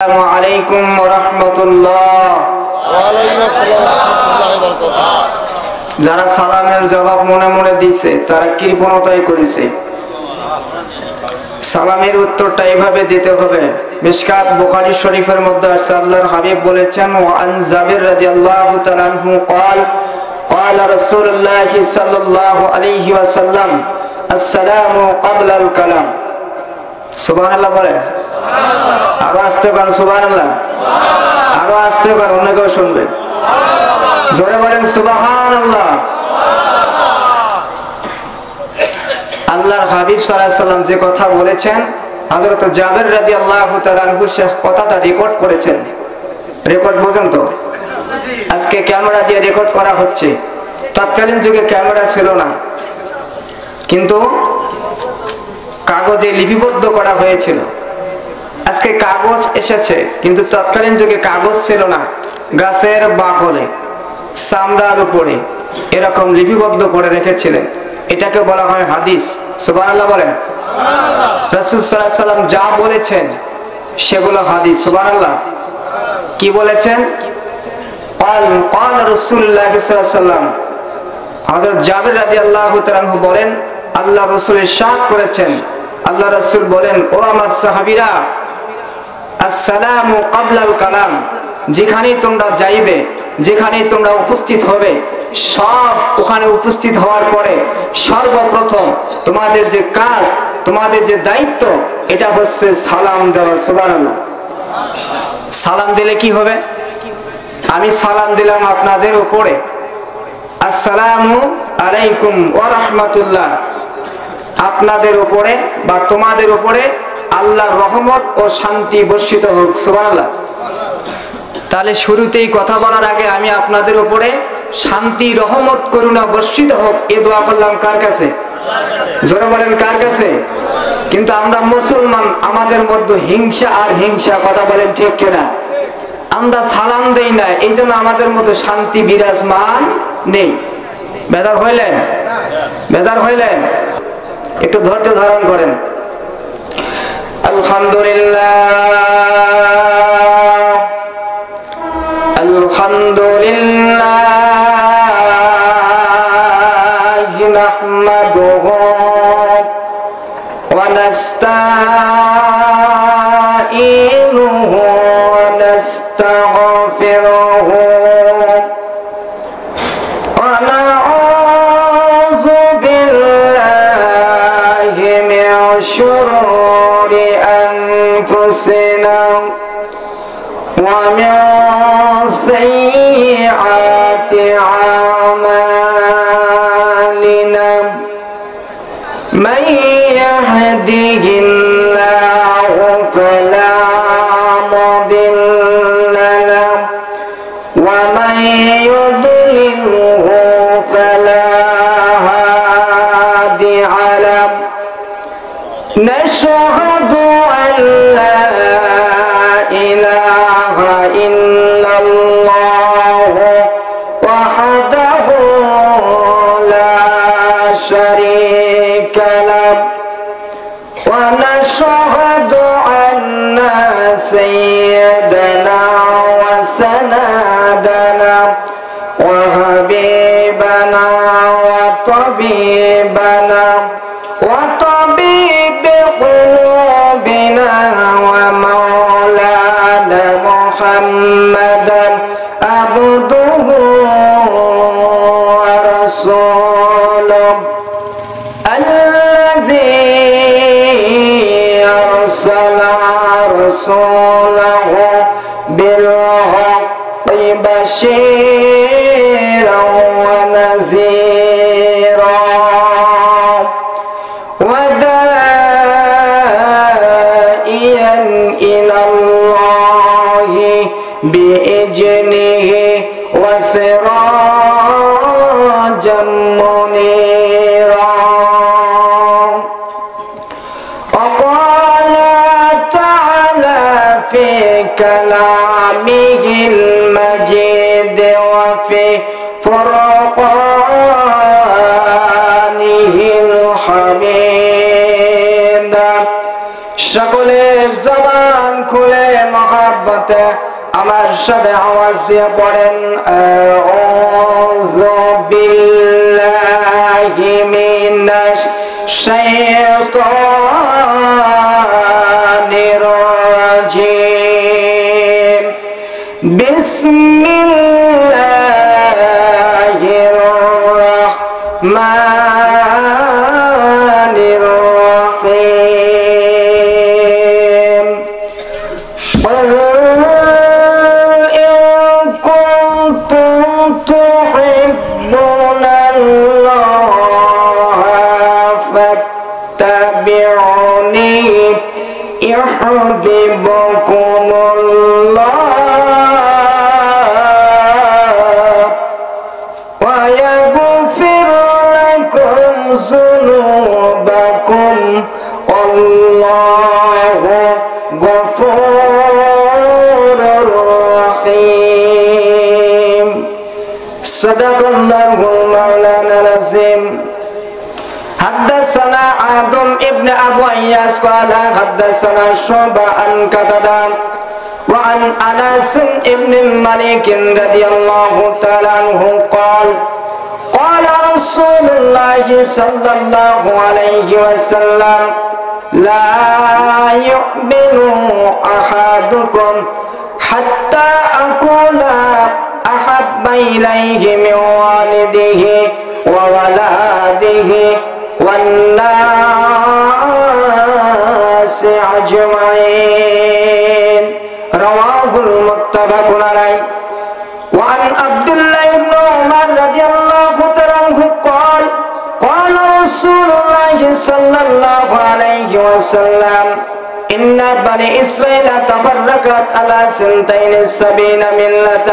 আসসালামু আলাইকুম ওয়া রাহমাতুল্লাহ। ওয়া আলাইকুম আসসালাম ওয়া রাহমাতুল্লাহি ওয়া বারাকাতুহু। যারা সালামের জবাব মনে মনে দিয়েছে তারা কৃপণতাই করেছে। সালামের উত্তরটা এইভাবে দিতে হবে। মিশকাত বুখারী শরীফের মধ্যে আছে, আল্লাহর হাবিব বলেছেন, ওয়া আন জাবির রাদিয়াল্লাহু তাআলা আনহু قال قال رسول الله صلى الله عليه وسلم السلام قبل الكلام। সুবহানাল্লাহ বলেন, আরো আস্তে বলেন সুবহানাল্লাহ, আরো আস্তে বলেন, অন্য কেউ শুনবে। জোরে বলেন সুবহানাল্লাহ। আল্লাহর হাবিব সাল্লাল্লাহু আলাইহি সাল্লাম যে কথা বলেছেন, হযরত জাবির রাদিয়াল্লাহু তাআলা আনহু সে কথাটা রেকর্ড করেছেন। রেকর্ড বোঝেন তো? আজকে ক্যামেরা দিয়ে রেকর্ড করা হচ্ছে। তৎকালীন যুগে ক্যামেরা ছিল না, কিন্তু কাগজে লিপিবদ্ধ করা হয়েছিল। আজকে কাগজ এসেছে, কিন্তু তৎকালীন যুগে কাগজ ছিল না। গাছের বাকলে, চামড়ার উপরে এরকম লিপিবদ্ধ করে রেখেছিলেন। এটাকে বলা হয় হাদিস। সুবহানাল্লাহ বলেন। রাসূল সাল্লাল্লাহু আলাইহি সাল্লাম যা বলেছেন সেগুলো হাদিস। সুবহানাল্লাহ। কি বলেছেন? قال رسول الله صلى الله عليه وسلم। হযরত জাবির রাদিয়াল্লাহু তাআলা আনহু বলেন, আল্লাহ রাসূল ইরশাদ করেছেন, আল্লাহ রাসূল বলেন, ও আমার সাহাবীরা, আসসালামু ক্বাবলাল কালাম। যেখানেই তোমরা যাইবে, যেখানেই তোমরা উপস্থিত হবে, সব ওখানে উপস্থিত হওয়ার পরে সর্বপ্রথম তোমাদের যে কাজ, তোমাদের যে দায়িত্ব, এটা হচ্ছে সালাম দেওয়া। সুবহানাল্লাহ। সালাম দিলে কি হবে? আমি সালাম দিলাম আপনাদের উপরে, আসসালামু আলাইকুম ওয়া রাহমাতুল্লাহ। আপনাদের উপরে বা তোমাদের উপরে আল্লাহর রহমত ও শান্তি বর্ষিত হোক। সুবহানাল্লাহ। তাহলে শুরুতেই কথা বলার আগে আমি আপনাদের উপরে শান্তি, রহমত, করুণা বর্ষিত হোক এ দোয়া করলাম কার কাছে? জোরে বলেন কার কাছে? কিন্তু আমরা মুসলমান, আমাদের মধ্যে হিংসা আর হিংসা, কথা বলেন ঠিক কিনা? আমরা সালাম দেই না, এই জন্য আমাদের মধ্যে শান্তি বিরাজমান নেই। বেজার হইলেন? বেজার হইলেন? একটু ধৈর্য ধারণ করেন। আলহামদুলিল্লাহ, আলহামদুলিল্লাহ নাহমাদুহু ওয়া নাস্তাঈনুহু ওয়া নাস্তাগফিরুহু ওয়া নাউযু বিল্লাহি মিন শুরুরি আনফুসিনা ওয়া মিন সাইয়্যাতি আমালিনা মান ইয়াহদিহিল্লাহু ফালা মুদিল্লা লাহু ওয়া মান ইউদ্লিলহু ফালা হাদিয়া লাহু নাশহাদু আন লা ইলাহা ইল্লাল্লাহু ওয়াহদাহু লা শারীকা লাহু ওয়া নাশহাদু আন্না সাইয়্যিদানা ওয়া সানাদানা ওয়া হাবিবানা ওয়া তাবিবানা ওয়া তাবিব কুলুবিনা ওয়া মাওলানা মুহাম্মাদান আবদুহু ওয়া রাসূলুহু الذي أرسل رسوله بالحق بشيرا ونذيرا وداعيا إلى الله بإذنه وسراجا منيرا. وقال تعالى في كلامه المجيد وفي فرقانه الحميد সকলের জবান খুলে মহব্বতে আমার সাথে আওয়াজ দিয়ে পড়েন আউযু বিল্লাহি মিনাশ শাইতানির রাজিম বিসমিল্লাহির রাহমানির রাহিম قل إن كنتم تحبون الله فاتبعوني يحببكم الله ويغفر لكم ذنوبكم والله غفور رحيم صدق الله مولانا العظيم حدثنا آدم ابن أبو إياس قال حدثنا شعبة عن قتادة وعن أنس ابن مالك رضي الله تعالى عنه قال قال رسول الله صلى الله عليه وسلم لا يؤمن أحدكم حتى أكون أحب إليه من والده وولده والناس أجمعين رواه المتفق عليه وعن عبد الله بن عمر رضي الله عنه قال قال رسول الله صلى الله عليه وسلم إن بني إسرائيل تفرقت على 72 ملة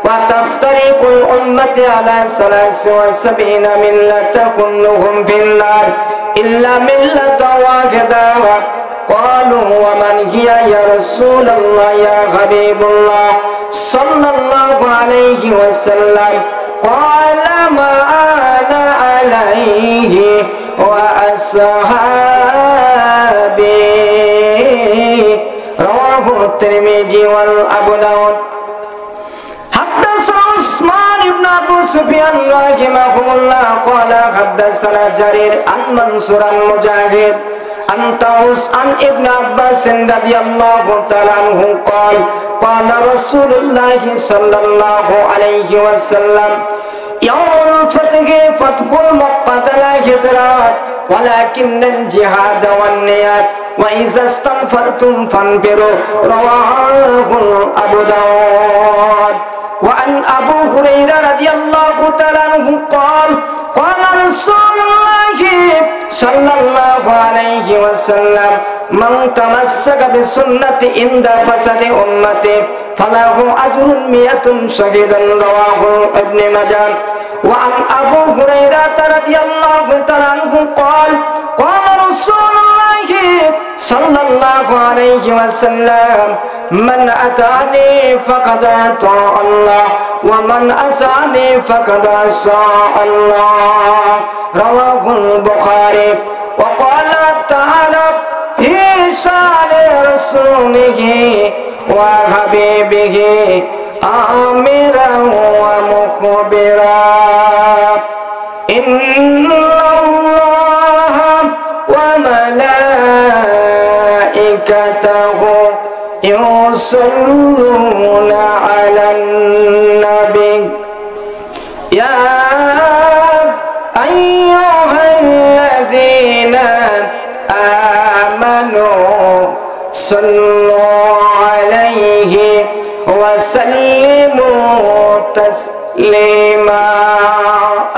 وتفترق الأمة على 73 ملة كلهم في النار إلا ملة واحدة قالوا ومن هي يا رسول الله يا حبيب الله صلى الله عليه وسلم قال ما أنا عليه وأصحابي رواه الترمذي وأبو داود حدثنا عثمان بن أبو سفيان رحمه الله قال حدثنا جرير عن منصور المجاهد عن طاووس عن ابن عباس رضي الله تعالى عنه قال قال رسول الله صلى الله عليه وسلم يوم الفتح فتح مكة لا هجرات ولكن الجهاد والنيات وإذا استنفرتم فانفروا رواه أبو داود وعن أبو هريرة رضي الله تعالى عنه قال قال رسول الله صلى الله عليه وسلم من تمسك بسنة عند فساد أمتي فله أجر 100 شهيد رواه ابن ماجه وعن أبو هريرة رضي الله تعالى عنه قال قال رسول الله صلى الله عليه وسلم من أتاني فقد أطاع الله ومن أساني فقد عصى الله رواه البخاري وقال تعالى في شأن رسوله وحبيبه آمرا ومخبرا إن الله وملائكته يصلون على النبي يا أيها الذين آمنوا صلوا عليه وسلموا تسليما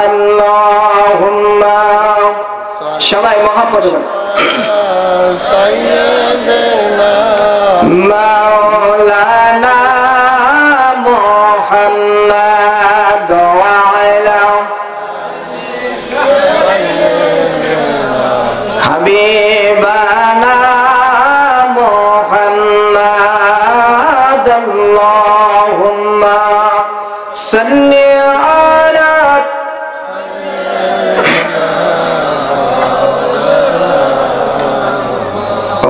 اللهم সবাই মহব্বত سيدنا مولانا محمد وعلى حبيبنا محمد اللهم صل على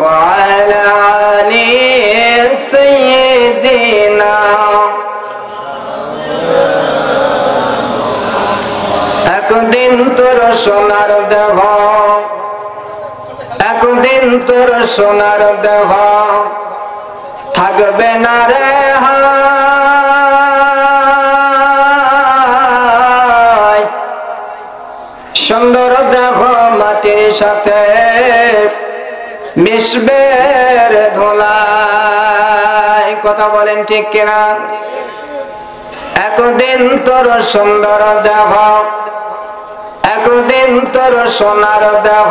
وعلى آله সাইয়্যিদিনা একদিন তোর সোনার দেহ একদিন তোর সোনার দেহ থাকবে না রে হায় সুন্দর দেহ মাটির সাথে মিশবের ধুলায় কথা বলেন ঠিক কিনা একদিন তোর সুন্দর দেহ একদিন তোর সোনার দেহ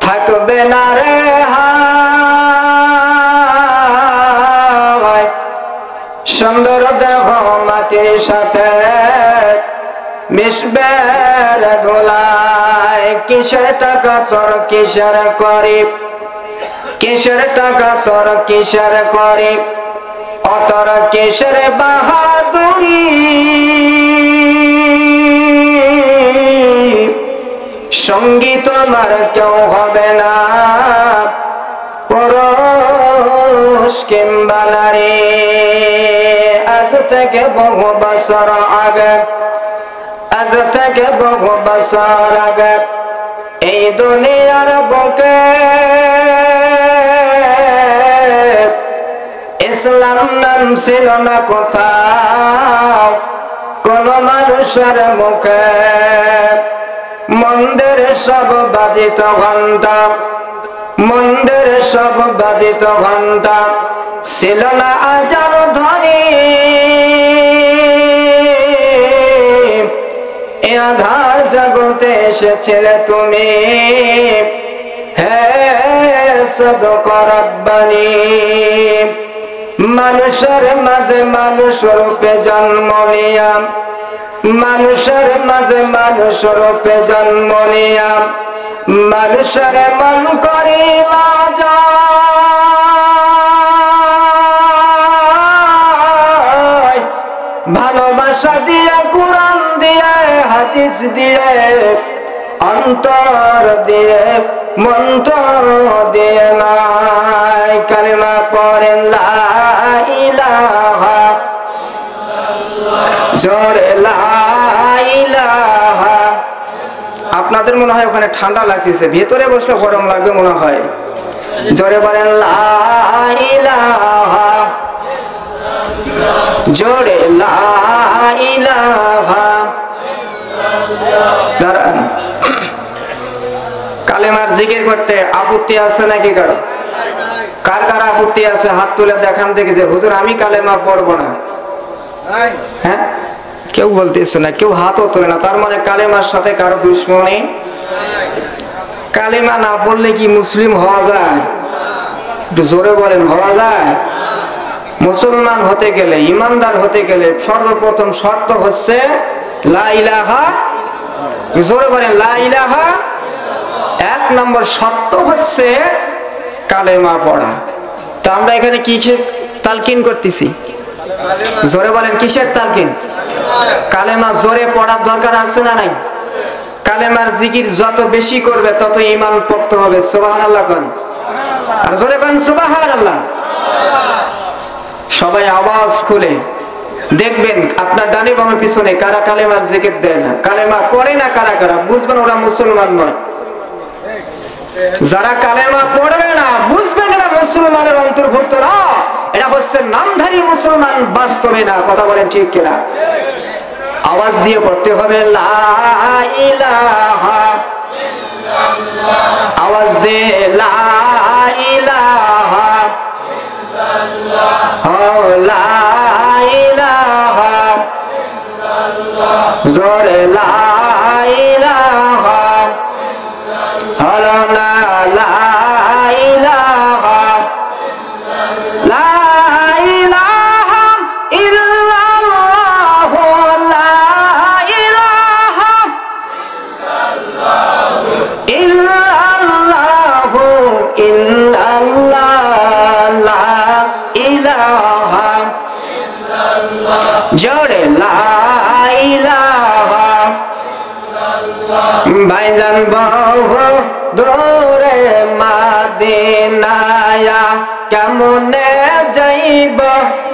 থাকবে না রে হায় সুন্দর দেহ মাটির সাথে মিশবের ধুলায় কিসের টাকা তোর কিসের করি কিসের টাকা তোর কিসের করি অতর কিসের বাহাদুরি সঙ্গী তোমার কেউ হবে না পুরুষ কিংবা নারী আজ থেকে বহু বছর আগে আজ থেকে বহু বছর আগে এই দুনিয়ার বুকে ইসলাম নাম ছিল না কোথাও কোন মানুষের মুখে মন্দির সব বাজিত ঘন্টা মন্দির সব বাজিত ঘন্টা ছিল না আজান ধ্বনি এ আধার জগতে এসেছিলে তুমি হে সদকা রব্বানি মানুষের মাঝে মানুষ রূপে জন্ম নিয়া মানুষের মাঝে মানুষ রূপে জন্ম নিয়া মানুষের মন করিলা যায় ভালোবাসা দিয়ে কুরআন দিয়ে হাদিস দিয়ে অন্তর দিয়ে মন্ত্র দিয়ে নাই কালিমা পড়েন লা ইলাহা জোরে লা ইলাহা আপনাদের মনে হয় ওখানে ঠান্ডা লাগতেছে ভিতরে বসলে গরম লাগবে মনে হয় জোরে বলেন লা ইলাহা জোরে লা ইলাহা দাঁড়ান কালেমার জিকির করতে আপত্তি আছে নাকি কারো কার কার আপত্তি আছে হাত তুলে দেখান দেখি যে হুজুর আমি কালেমা পড়বো না হ্যাঁ কেউ বলতেছে না কেউ হাতও তোলে না তার মানে কালেমার সাথে কারো দুশ্মনী কালেমা না পড়লে কি মুসলিম হওয়া যায় একটু জোরে বলেন হওয়া যায় মুসলমান হতে গেলে ইমানদার হতে গেলে সর্বপ্রথম শর্ত হচ্ছে লা ইলাহা জোরে বলেন লা ইলাহা এক নম্বর শর্ত হচ্ছে কালেমা পড়া তো আমরা এখানে কিসের তালকিন করতেছি জোরে বলেন কিসের তালকিন কালেমা জোরে পড়ার দরকার আছে না নাই কালেমার জিকির যত বেশি করবে তত ঈমান পড়তে হবে সুবহানাল্লাহ কোন আর জোরে কোন সুবহানাল্লাহ সবাই আওয়াজ খুলে দেখবেন আপনার ডানে বামে পিছনে কারা কালেমার জিকির দেয় না কালেমা পড়ে না কারা কারা বুঝবেন ওরা মুসলমান নয় যারা কালেমা পড়বে না বুঝবেন এরা মুসলমানের অন্তর্ভুক্ত না এটা হচ্ছে নামধারী মুসলমান বাস্তবে না কথা বলেন ঠিক কিনা আওয়াজ দিয়ে পড়তে হবে লা ইলাহা ইল্লাল্লাহ আওয়াজ দিয়ে লা ইলাহা ইল্লাল্লাহ লা ইলাহা ইল্লাল্লাহ জোরে লা ইলাহা ইল্লাল্লাহ লা ইলাহা লা ইলাহা ইল্লাল্লাহ লা ইলাহা ইল্লাল্লাহ ইল্লাল্লাহ লা ইলাহা ইল্লাল্লাহ জোরে লা ইলাহা ভাইজান বহু দূরে মাদিনায়া কেমনে যাইব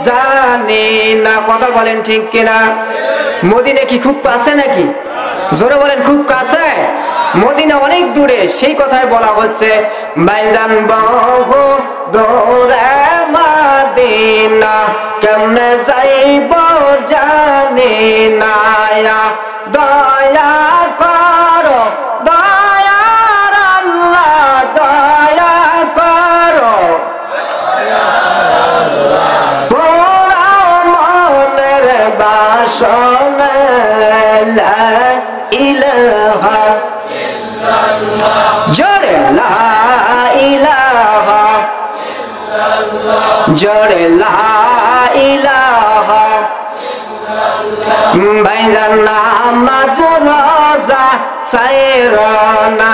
জানি না। কথা বলেন ঠিক কিনা? মদিনা কি খুব কাছে নাকি? জোরে বলেন খুব কাছে? মদিনা অনেক দূরে। সেই কথাই বলা হচ্ছে বাইজান বহু দূরে মদিনা কেমনে যাইব জানি না। দয়া করো দয়ার আল্লাহ দয়া করো পোড়াও মনের বাসনা লা ইলাহা ইল্লাল্লাহ জোরে লা ইলাহা ইল্লাল্লাহ জোরে লা ইলাহা ভাইজান নামাজ রোজা সাইরনা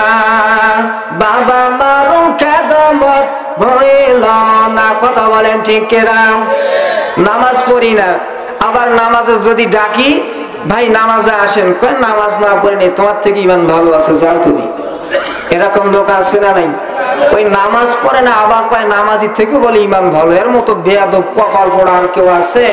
বাবা মারু খেদমত ভইল না। কথা বলেন ঠিক কিনা? নামাজ পড়ি না, আবার নামাজে যদি ডাকি ভাই নামাজে আসেন, কয় নামাজ না পড়িনি, তোমার থেকে ইমান ভালো আছে যাও তুমি। এরকম লোক আছে না নাই? ওই নামাজ পড়ে না আবার কয় নামাজি থেকে বলে ইমান ভালো। এর মতো বেয়াদব কপাল পোড়া আর কেউ আছে?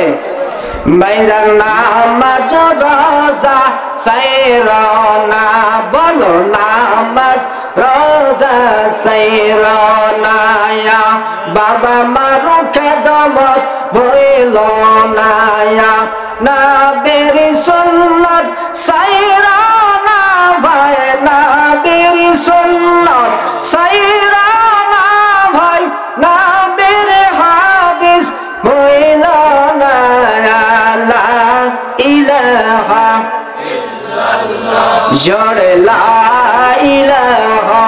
বাইজান নামাজ রোজা সাইরনা বলো নামাজ রোজা সাইরনা বাবা মারু খেদমত ভইল না। নবীর সুন্নাত সাইরনা ভাই নবীর সুন্নাত সাইরনা ভাই নবীর হাদিস ভইল না। লা ইলাহা ইল্লাল্লাহ জোরে লা ইলাহা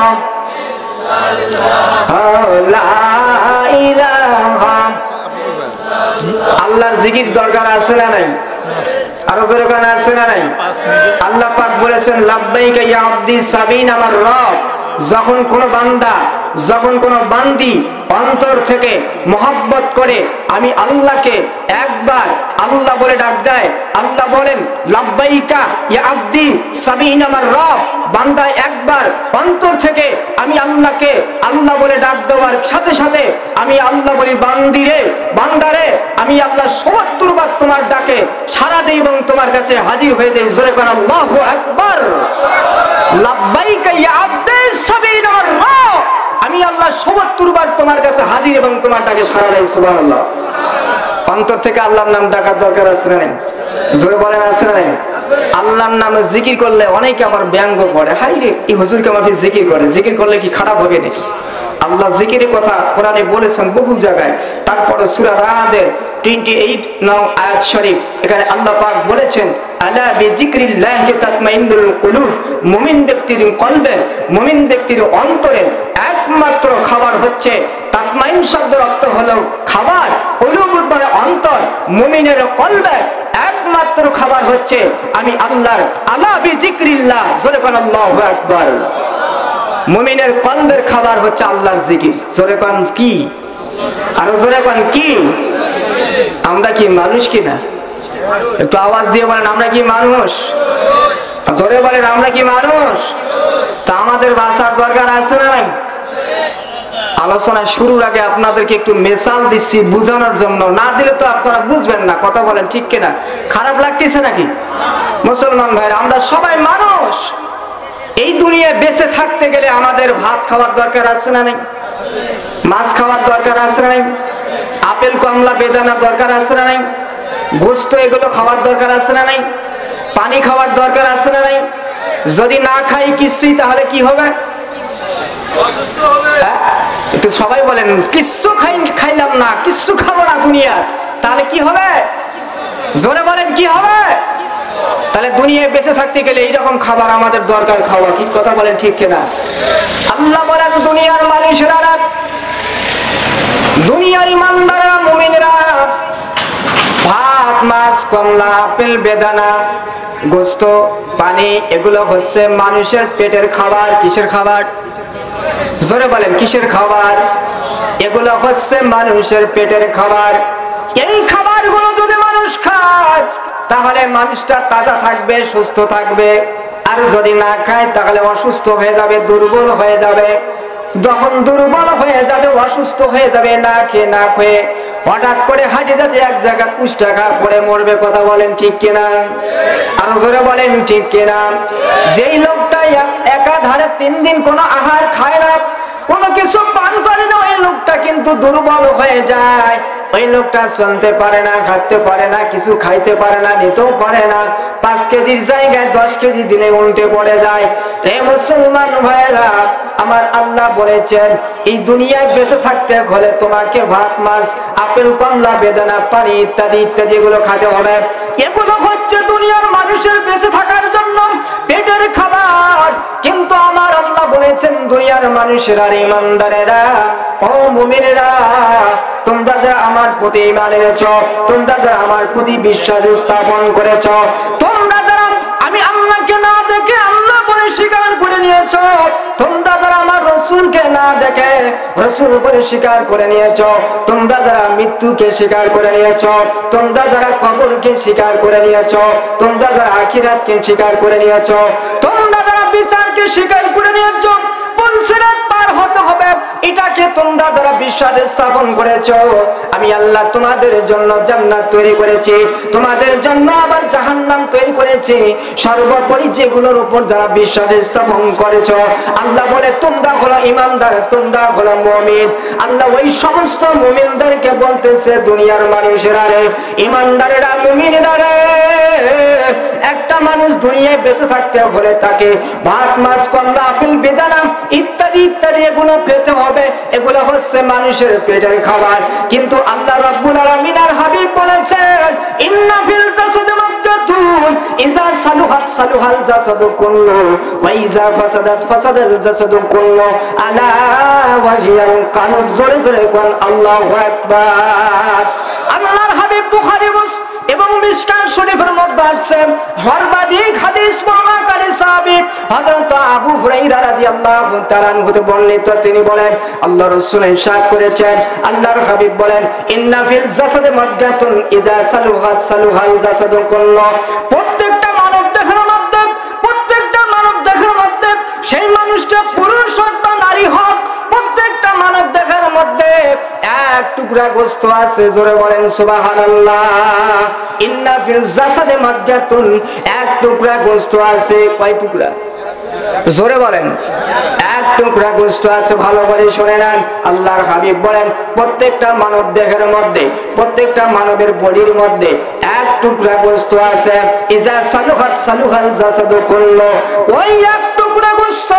ইল্লাল্লাহ লা ইলাহা। আল্লাহর জিকির দরকার আছে না নাই? আরো জোরে গান আছে না নাই? আল্লাহ পাক বলেছেন লাব্বাইকা ইয়া আব্দি সাবিন আমার রব। যখন কোন বান্দা যখন কোন বান্দি অন্তর থেকে মহব্বত করে আমি আল্লাহকে একবার আল্লাহ বলে ডাক দেয়, আল্লাহ বলেন লাব্বাইকা ইয়া আব্দি সাবিন আমার রব। বান্দা একবার অন্তর থেকে আমি আল্লাহকে আল্লাহ বলে ডাক দেওয়ার সাথে সাথে আমি আল্লাহ বলি বান্দিরে বান্দারে আমি আল্লাহ ৭০ বার তোমার ডাকে সাড়া দেই এবং তোমার কাছে হাজির হয়ে যাই। জোরে করে আল্লাহু আকবার। লাব্বাইকা ইয়া আব্দি সাবিন আমার রব। আমি আল্লাহ ৭০ বার তোমার কাছে হাজির এবং তোমার ডাকে সাড়া দেই। সুবহানাল্লাহ। অন্তর থেকে আল্লাহর নাম ডাকার দরকার আছে না? জোরে বলেন আছে না? আল্লাহর নামে জিকির করলে অনেকে আবার ব্যঙ্গ করে, হাই রে এই হুজুরকে মাফি জিকির করে, জিকির করলে কি খারাপ হবে নাকি? আল্লাহ জিকিরের কথা কোরআনে বলেছেন বহু জায়গায়। তারপরে সূরা রাদের 28 নং আয়াত শরীফ, এখানে আল্লাহ পাক বলেছেন আলা বিজিক্রিল্লাহি তাতমাইন্নুল কুলুব। মুমিন ব্যক্তির কলবের মুমিন ব্যক্তির অন্তরের একমাত্র খাবার হচ্ছে তাতমাইন শব্দের অর্থ হলো খাবার, কুলুব মানে অন্তর। মুমিনের কলবের একমাত্র খাবার হচ্ছে আমি আল্লাহর আলা বিজিক্রিল্লাহ। জোরে কোন আল্লাহু আকবার। মুমিনের কলবের খাবার হচ্ছে আল্লাহর জিকির। জোরে কোন কি? আরো জোরে কোন কি? আমরা কি মানুষ কিনা? একটু আওয়াজ দিয়ে বলেন আমরা কি মানুষ? জোরে বলেন আমরা কি মানুষ? তা আমাদের বাঁচার দরকার আছে না নাই? আলোচনা শুরুর আগে আপনাদেরকে একটু মিসাল দিচ্ছি বোঝানোর জন্য, না দিলে তো আপনারা বুঝবেন না। কথা বলেন ঠিক কিনা? খারাপ লাগতেছে নাকি? মুসলমান ভাইরা আমরা সবাই মানুষ। এই দুনিয়ায় বেঁচে থাকতে গেলে আমাদের ভাত খাওয়ার দরকার আছে না নাই? মাছ খাওয়ার দরকার আছে না নাই? আপেল কমলা বেদানা দরকার আছে না নাই? গোস্ত এগুলো খাওয়ার দরকার আছে না নাই? পানি খাওয়ার দরকার আছে না নাই? যদি না খাই কিছুই তাহলে কি হবে? একটু সবাই বলেন কিচ্ছু খাইলাম না, কিচ্ছু খাবো না দুনিয়া, তাহলে কি হবে? জোরে বলেন কি হবে? তাহলে দুনিয়ায় বেঁচে থাকতে গেলে এইরকম খাবার আমাদের দরকার খাওয়া। কি কথা বলেন ঠিক কিনা? আল্লাহ বলেন দুনিয়ার মানুষেরা দুনিয়ার ইমানদাররা মুমিনরা ভাত মাছ কমলা আপেল বেদানা গোস্ত পানি এগুলো হচ্ছে মানুষের পেটের খাবার। কিসের খাবার? জোরে বলেন কিসের খাবার? এগুলো হচ্ছে মানুষের পেটের খাবার। এই খাবারগুলো যদি মানুষ খায় তাহলে মানুষটা তাজা থাকবে, সুস্থ থাকবে। আর যদি না খায় তাহলে অসুস্থ হয়ে যাবে, দুর্বল হয়ে যাবে। যখন দুর্বল হয়ে যাবে, অসুস্থ হয়ে যাবে, না খেয়ে না খেয়ে হঠাৎ করে হাঁটি যাতে এক জায়গায় পুষ্টাঘাত পড়ে মরবে। কথা বলেন ঠিক কিনা? আরো জোরে বলেন ঠিক কিনা? যেই লোকটা একাধারে 3 দিন কোনো আহার খায় না, কোনো কিছু পান করে না, ওই লোকটা কিন্তু দুর্বল হয়ে যায়। ওই লোকটা চলতে পারে না, হাঁটতে পারে না, কিছু খাইতে পারে না, নিতেও পারে না। 5 কেজির জায়গায় 10 কেজি দিলে উল্টে পড়ে যায়। রে মুসলমান ভাইরা, আমার আল্লাহ বলেছেন এই দুনিয়ায় বেঁচে থাকতে হলে তোমাকে ভাত, মাছ, আপেল, কমলা, বেদানা, পানি ইত্যাদি ইত্যাদি এগুলো খেতে হবে। এগুলো হচ্ছে দুনিয়ার মানুষের বেঁচে থাকার জন্য পেটের খাবার। কিন্তু আমার আল্লাহ বলেছেন দুনিয়ার মানুষেরা, ইমানদারেরা, ও মুমিনেরা, তোমরা যারা আমার প্রতি ঈমান এনেছ, তোমরা যারা আমার প্রতি বিশ্বাস স্থাপন করেছ, তোমরা যারা আমি আল্লাহকে না দেখে আল্লাহ বলে স্বীকার করে নিয়েছ, তোমরা যারা আমার রাসূলকে না দেখে রাসূল বলে স্বীকার করে নিয়েছ, তোমরা যারা মৃত্যুকে স্বীকার করে নিয়েছ, তোমরা যারা কবরকে স্বীকার করে নিয়েছ, তোমরা যারা আখিরাতকে স্বীকার করে নিয়েছ, তোমরা যারা বিচারকে স্বীকার করে নিয়েছ, পুলসিরাত পার হতে হবে, এটাকে তোমরা যারা বিশ্বাস স্থাপন করেছো, আমি আল্লাহ তোমাদের জন্য জান্নাত তৈরি করেছি, তোমাদের জন্য আবার জাহান্নাম তৈরি করেছি। সর্বোপরি যেগুলোর উপর যারা বিশ্বাস স্থাপন করেছো, আল্লাহ বলে তোমরা হলো ঈমানদার, তোমরা হলো মুমিন। আল্লাহ ওই সমস্ত মুমিনদেরকে বলতেছে দুনিয়ার মানুষেরা রে, ঈমানদারেরা, মুমিনেরা রে, একটা মানুষ দুনিয়ায় বেঁচে থাকতে হলে তাকে ভাত, মাছ, কমলা, আপেল, বেদানা ইত্যাদি ইত্যাদি এগুলো পেতে হবে। এগুলো হচ্ছে মানুষের পেটের খাবার। কিন্তু আল্লাহ রাব্বুল আলামিন আর হাবিব বলেছেন ইন্না ফিল জাসাদি মাদগাতুন ইজা সালুহাত সালুহাল জাসাদু কুল্লু ওয়া ইজা ফাসাদাত ফাসাদাল জাসাদু কুল্লু আলা ওয়া হিয়াল কালব। জোরে জোরে কোন আল্লাহু আকবার। আল্লাহর হাবিব বুখারী এবং মিশকাত শরীফের মধ্যে আছে সর্বাধিক হাদিস বর্ণনাকারী সাহাবী হযরত আবু হুরায়রা রাদিয়াল্লাহু তাআলা আনহু বর্ণিত, তিনি বলেন আল্লাহর রাসূল ইরশাদ করেছেন, আল্লাহর হাবিব বলেন ইন্না ফিল জাসাদি মাদগাতুন ইজা সালুহাত সালুহাল জাসাদু কুল্লু। প্রত্যেকটা মানব দেহের মধ্যে, প্রত্যেকটা মানব দেহের মধ্যে, সেই মানুষটা পুরুষ হোক বা নারী হোক, প্রত্যেকটা মানব দেহের মধ্যে এক টুকরা গোশত আছে। জোরে বলেন সুবহানাল্লাহ। ইন্না ফিল জাসাদি মাদগাতুন, এক টুকরা গোশত আছে। কয় টুকরা? জোরে বলেন। এক টুকরা গোশত আছে। ভালো করে শুনে নেন। আল্লাহর হাবিব বলেন প্রত্যেকটা মানব দেহের মধ্যে, প্রত্যেকটা মানবের বডির মধ্যে এক টুকরা গোশত আছে। ইজা সালুহাত সালুহাল জাসাদু কুল্লু, ওই এক টুকরা গোশত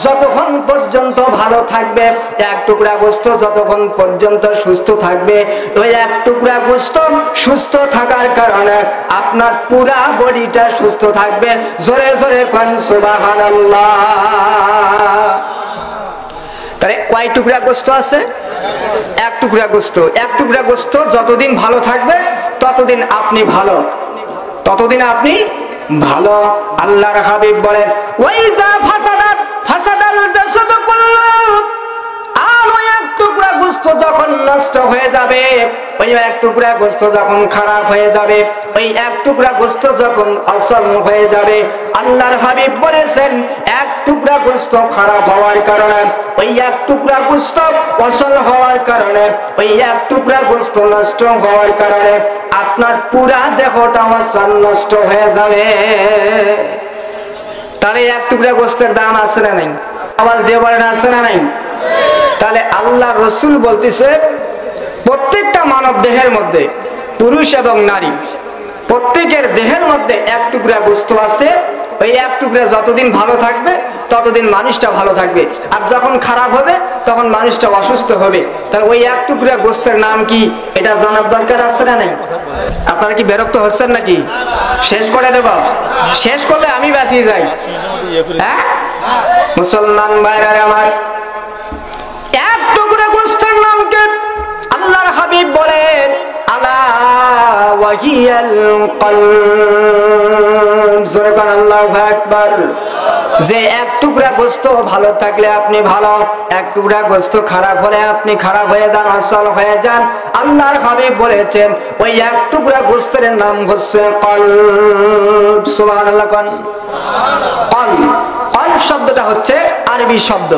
যতক্ষণ পর্যন্ত ভালো থাকবে, এক টুকরা গোশত যতক্ষণ পর্যন্ত সুস্থ থাকবে, ওই এক টুকরা গোশত সুস্থ থাকার কারণে আপনার পুরা বডিটা সুস্থ থাকবে। জোরে জোরে কোন সুবহানাল্লাহ। তাহলে কয় টুকরা গোশত আছে? এক টুকরা গোশত। এক টুকরা গোশত যতদিন ভালো থাকবে ততদিন আপনি ভালো, ততদিন আপনি ভালো। আল্লাহর হাবিব বলেন ওয়াইজা ফাসাদাত ফাসাদাল জাসাদু কুল্লু, আর ওই এক টুকরা গোশত যখন নষ্ট হয়ে যাবে, ওই এক টুকরা গোশত যখন খারাপ হয়ে যাবে, ওই এক টুকরা গোশত যখন অসল হয়ে যাবে, আল্লাহর হাবিব বলেছেন এক টুকরা গোশত খারাপ হওয়ার কারণে, ওই এক টুকরা গোশত অসল হওয়ার কারণে, ওই এক টুকরা গোশত নষ্ট হওয়ার কারণে আপনার পুরা দেহটা অসল নষ্ট হয়ে যাবে। তাহলে এক টুকরা গোশতের দাম আছে না নাই? আওয়াজ দিয়ে বলেন আছে না নাই? তাহলে আল্লাহ রাসূল বলতেছে প্রত্যেকটা মানব দেহের মধ্যে, পুরুষ এবং নারী প্রত্যেকের দেহের মধ্যে এক টুকরা গোশত আছে। ওই এক টুকরা যতদিন ভালো থাকবে ততদিন মানুষটা ভালো থাকবে, আর যখন খারাপ হবে তখন মানুষটা অসুস্থ হবে। তাহলে ওই এক টুকরা গোশতের নাম কি, এটা জানার দরকার আছে না নাই? আপনারা কি বিরক্ত হচ্ছেন নাকি? শেষ করে দেব? শেষ করলে আমি বাঁচিয়ে যাই। হ্যাঁ মুসলমান ভাইরা আমার, এক টুকরা গোশতের নাম কি? আল্লাহর হাবিব বলেন আলা ওয়াহিয়াল কলব। জোরে বলেন আল্লাহু আকবার। যে এক টুকরা গোশত ভালো থাকলে আপনি ভালো, এক টুকরা গোশত খারাপ হলে আপনি খারাপ হয়ে যান, অসল হয়ে যান। আল্লাহর হাবিব বলেছেন ওই এক টুকরা গোশতের নাম হচ্ছে কলব। সুবহানাল্লাহ। কলব, কলব শব্দটা হচ্ছে আরবি শব্দ।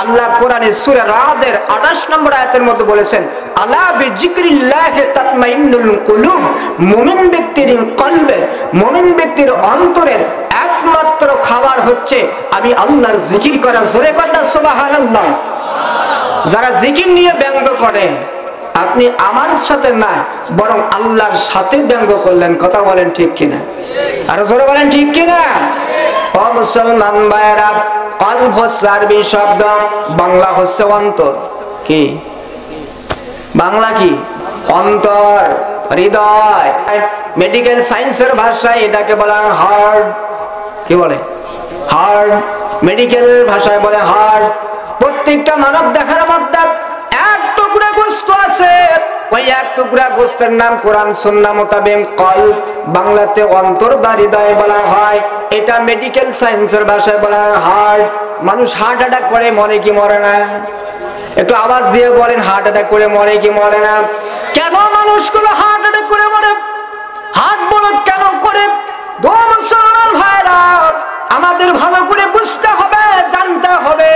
আল্লাহ কোরআনে সূরা রাদের 28 নম্বর আয়াতের মধ্যে বলেছেন, আলা বিযিকরিল্লাহি তাতমাইন্নুল কুলুব, মুমিন ব্যক্তির কলবে, মুমিন ব্যক্তির অন্তরের একমাত্র খাবার হচ্ছে আমি আল্লাহর জিকির করা। জোরে কন্যা সুবহানাল্লাহ। যারা জিকির নিয়ে ব্যঙ্গ করে, আপনি আমার সাথে না বরং আল্লাহর সাথে ব্যঙ্গ করলেন। কথা বলেন ঠিক কিনা? আর জোরে বলেন ঠিক কিনা? ও মুসলমান ভাইরা, কলব হচ্ছে আরবি শব্দ, বাংলা হচ্ছে অন্তর। কি বাংলা? কি অন্তর, হৃদয়। মেডিকেল সায়েন্সের ভাষায় এটাকে বলা হয় হার্ট। কি বলে? হার্ট। মেডিকেল ভাষায় বলে হার্ট। প্রত্যেকটা মানব দেখার মধ্যে এক টুকরা গোশত আছে, ওই এক টুকরা গোশতের নাম কোরআন সুন্নাহ মোতাবেক কলব, বাংলাতে অন্তর বা হৃদয় বলা হয়। এটা মেডিকেল সায়েন্সের ভাষায় বলা হয় হার্ট। মানুষ হার্ট অ্যাটাক করে মরে কি মরে না? একটু আওয়াজ দিয়ে বলেন, হার্ট অ্যাটাক করে মরে কি মরে না? কেন মানুষগুলো হার্ট অ্যাটাক করে মরে? হার্ট বড় কেন করে? মুসলমান ভাইরা, আমাদের ভালো করে বুঝতে হবে, জানতে হবে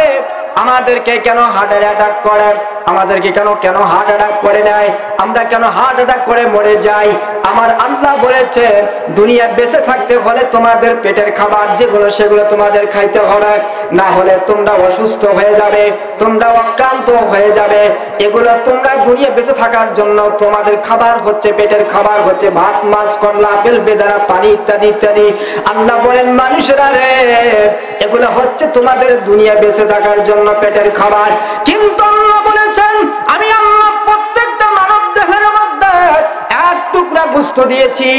আমাদেরকে কেন হার্ট অ্যাটাক করে, আমাদেরকে কেন কেন হার্ট অ্যাটাক করে নেয়, আমরা কেন হার্ট অ্যাটাক করে মরে যাই। আমার আল্লাহ বলেছেন, দুনিয়া বেঁচে থাকতে হলে তোমাদের পেটের খাবার যেগুলো সেগুলো তোমাদের খাইতে হবে, না হলে তোমরা অসুস্থ হয়ে যাবে, তোমরা আক্রান্ত হয়ে যাবে। এগুলো তোমরা দুনিয়া বেঁচে থাকার জন্য তোমাদের খাবার হচ্ছে, পেটের খাবার হচ্ছে ভাত, মাছ, কলা, আপেল, বেদানা, পানি ইত্যাদি ইত্যাদি। আল্লাহ বলেন, মানুষেরা রে, এগুলো হচ্ছে তোমাদের দুনিয়া বেঁচে থাকার জন্য পেটের খাবার। কিন্তু আল্লাহ বলেছেন, আমি আল্লাহ প্রত্যেকটা মানব দেহের মধ্যে এক টুকরা গোশত দিয়েছি,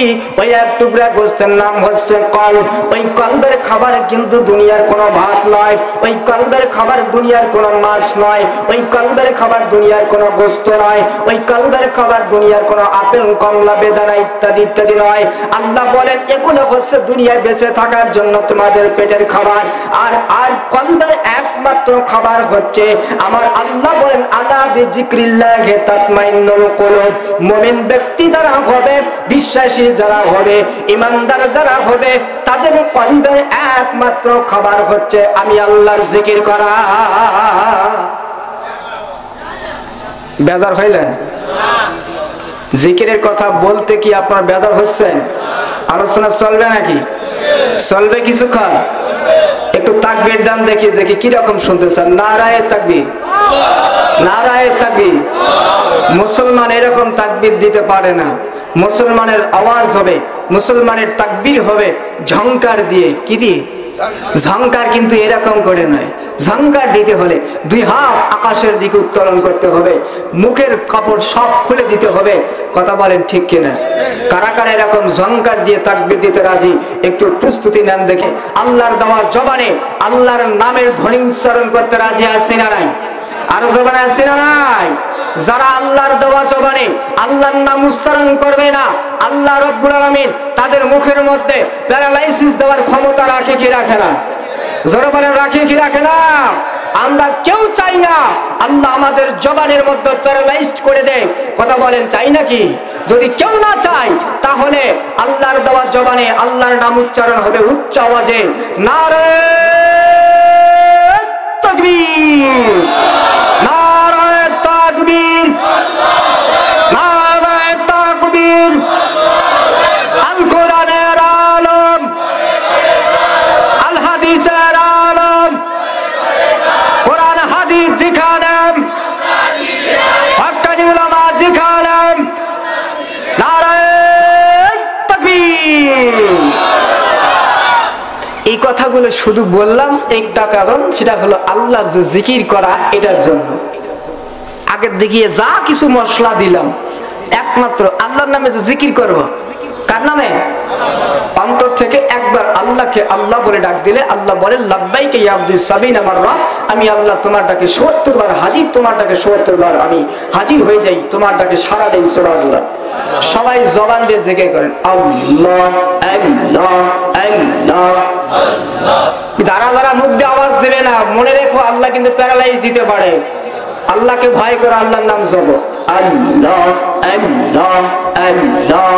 ওই এক টুকরা গোশতের নাম হচ্ছে কলব। ওই কলবের খাবার কিন্তু দুনিয়ার কোনো ভাত নয়, ওই কলবের খাবার দুনিয়ার কোনো মাছ নয়, ওই কলবের খাবার দুনিয়ার কোনো গোশত নয়, ওই কলবের খাবার দুনিয়ার কোনো আপেল, কমলা, বেদানা ইত্যাদি ইত্যাদি নয়। আল্লাহ বলেন, এগুলো হচ্ছে দুনিয়ায় বেঁচে থাকার জন্য তোমাদের পেটের খাবার। আর আর কলবের একমাত্র খাবার হচ্ছে আমার আল্লাহ বলেন, আলা বিযিকরিল্লাহি তাতমাইন্নুল কুলুব। মুমিন ব্যক্তি যারা হবে, বিশ্বাসী যারা হবে, ইমানদার যারা হবে, তাদের কলবের একমাত্র খাবার হচ্ছে আমি আল্লাহর জিকির করা। বেজার হইলেন? জিকিরের কথা বলতে কি আপনার বেজার হচ্ছেন? আলোচনা চলবে নাকি? চলবে কিছুক্ষণ? একটু তাকবীর দান দেখি, দেখি কি রকম শুনতে চান। নারায়ে তাকবীর, নারায়ে তাকবীর। মুসলমান এরকম তাকবীর দিতে পারে না। মুসলমানের আওয়াজ হবে, মুসলমানের তাকবীর হবে ঝংকার দিয়ে। কি দিয়ে? ঝংকার। কিন্তু এরকম করে নয়। ঝংকার দিতে হলে দুই হাত আকাশের দিকে উত্তোলন করতে হবে, মুখের কাপড় সব খুলে দিতে হবে। কথা বলেন ঠিক কিনা? কারা কারা এরকম ঝংকার দিয়ে তাকবীর দিতে রাজি? একটু প্রস্তুতি নেন দেখে। আল্লাহর দেওয়া জবানে আল্লাহর নামের ধ্বনি উচ্চারণ করতে রাজি আছে না নাই? আর জবানে আছে না নাই? যারা আল্লাহর দেওয়া জবানে আল্লাহর নাম উচ্চারণ করবে না, আল্লাহ রব্বুল আলামিন তাদের মুখের মধ্যে প্যারালাইসিস দেওয়ার ক্ষমতা রাখে কি রাখে না? জোরে বলেন, রাখে কি রাখে না? আমরা কেউ চাই না আল্লাহ আমাদের জবানের মধ্যে প্যারালাইজড করে দেয়। কথা বলেন, চাই নাকি? যদি কেউ না চায়, তাহলে আল্লাহর দেওয়া জবানে আল্লাহর নাম উচ্চারণ হবে উচ্চ আওয়াজে। নারে তাকবীর, নারে তাকবীর, নারে তাকবীর। আল কোরআনের আলম, আল হাদিসের আলম, কোরআন হাদিস যেখানে, হক্কানি উলামা যেখানে, নারে তাকবীর। এই কথাগুলো শুধু বললাম একটা কারণ, সেটা হলো আল্লাহর যে জিকির করা, এটার জন্য। আগের দেখিয়ে যা কিছু মশলা দিলাম, একমাত্র আল্লাহর নামে যে জিকির করব। কার নামে? অন্তর থেকে একবার আল্লাহকে আল্লাহ বলে ডাক দিলে আল্লাহ বলেন, লাব্বাইকা ইয়া আবদি সাবিনা মাররা। আমি আল্লাহ তোমার ডাকে ৭০ বার হাজির, তোমার ডাকে ৭০ বার আমি হাজির হয়ে যাই, তোমার ডাকে সারা দেই। সুবহানাল্লাহ। সবাই জবান দিয়ে জিকির করেন, আল্লাহ আল্লাহ আল্লাহ। যারা যারা মুখ দিয়ে আওয়াজ দেবে না, মনে রেখো আল্লাহ কিন্তু প্যারালাইজ দিতে পারে। আল্লাহকে ভয় করে আল্লাহর নাম জপো। আল্লাহ আল্লাহ আল্লাহ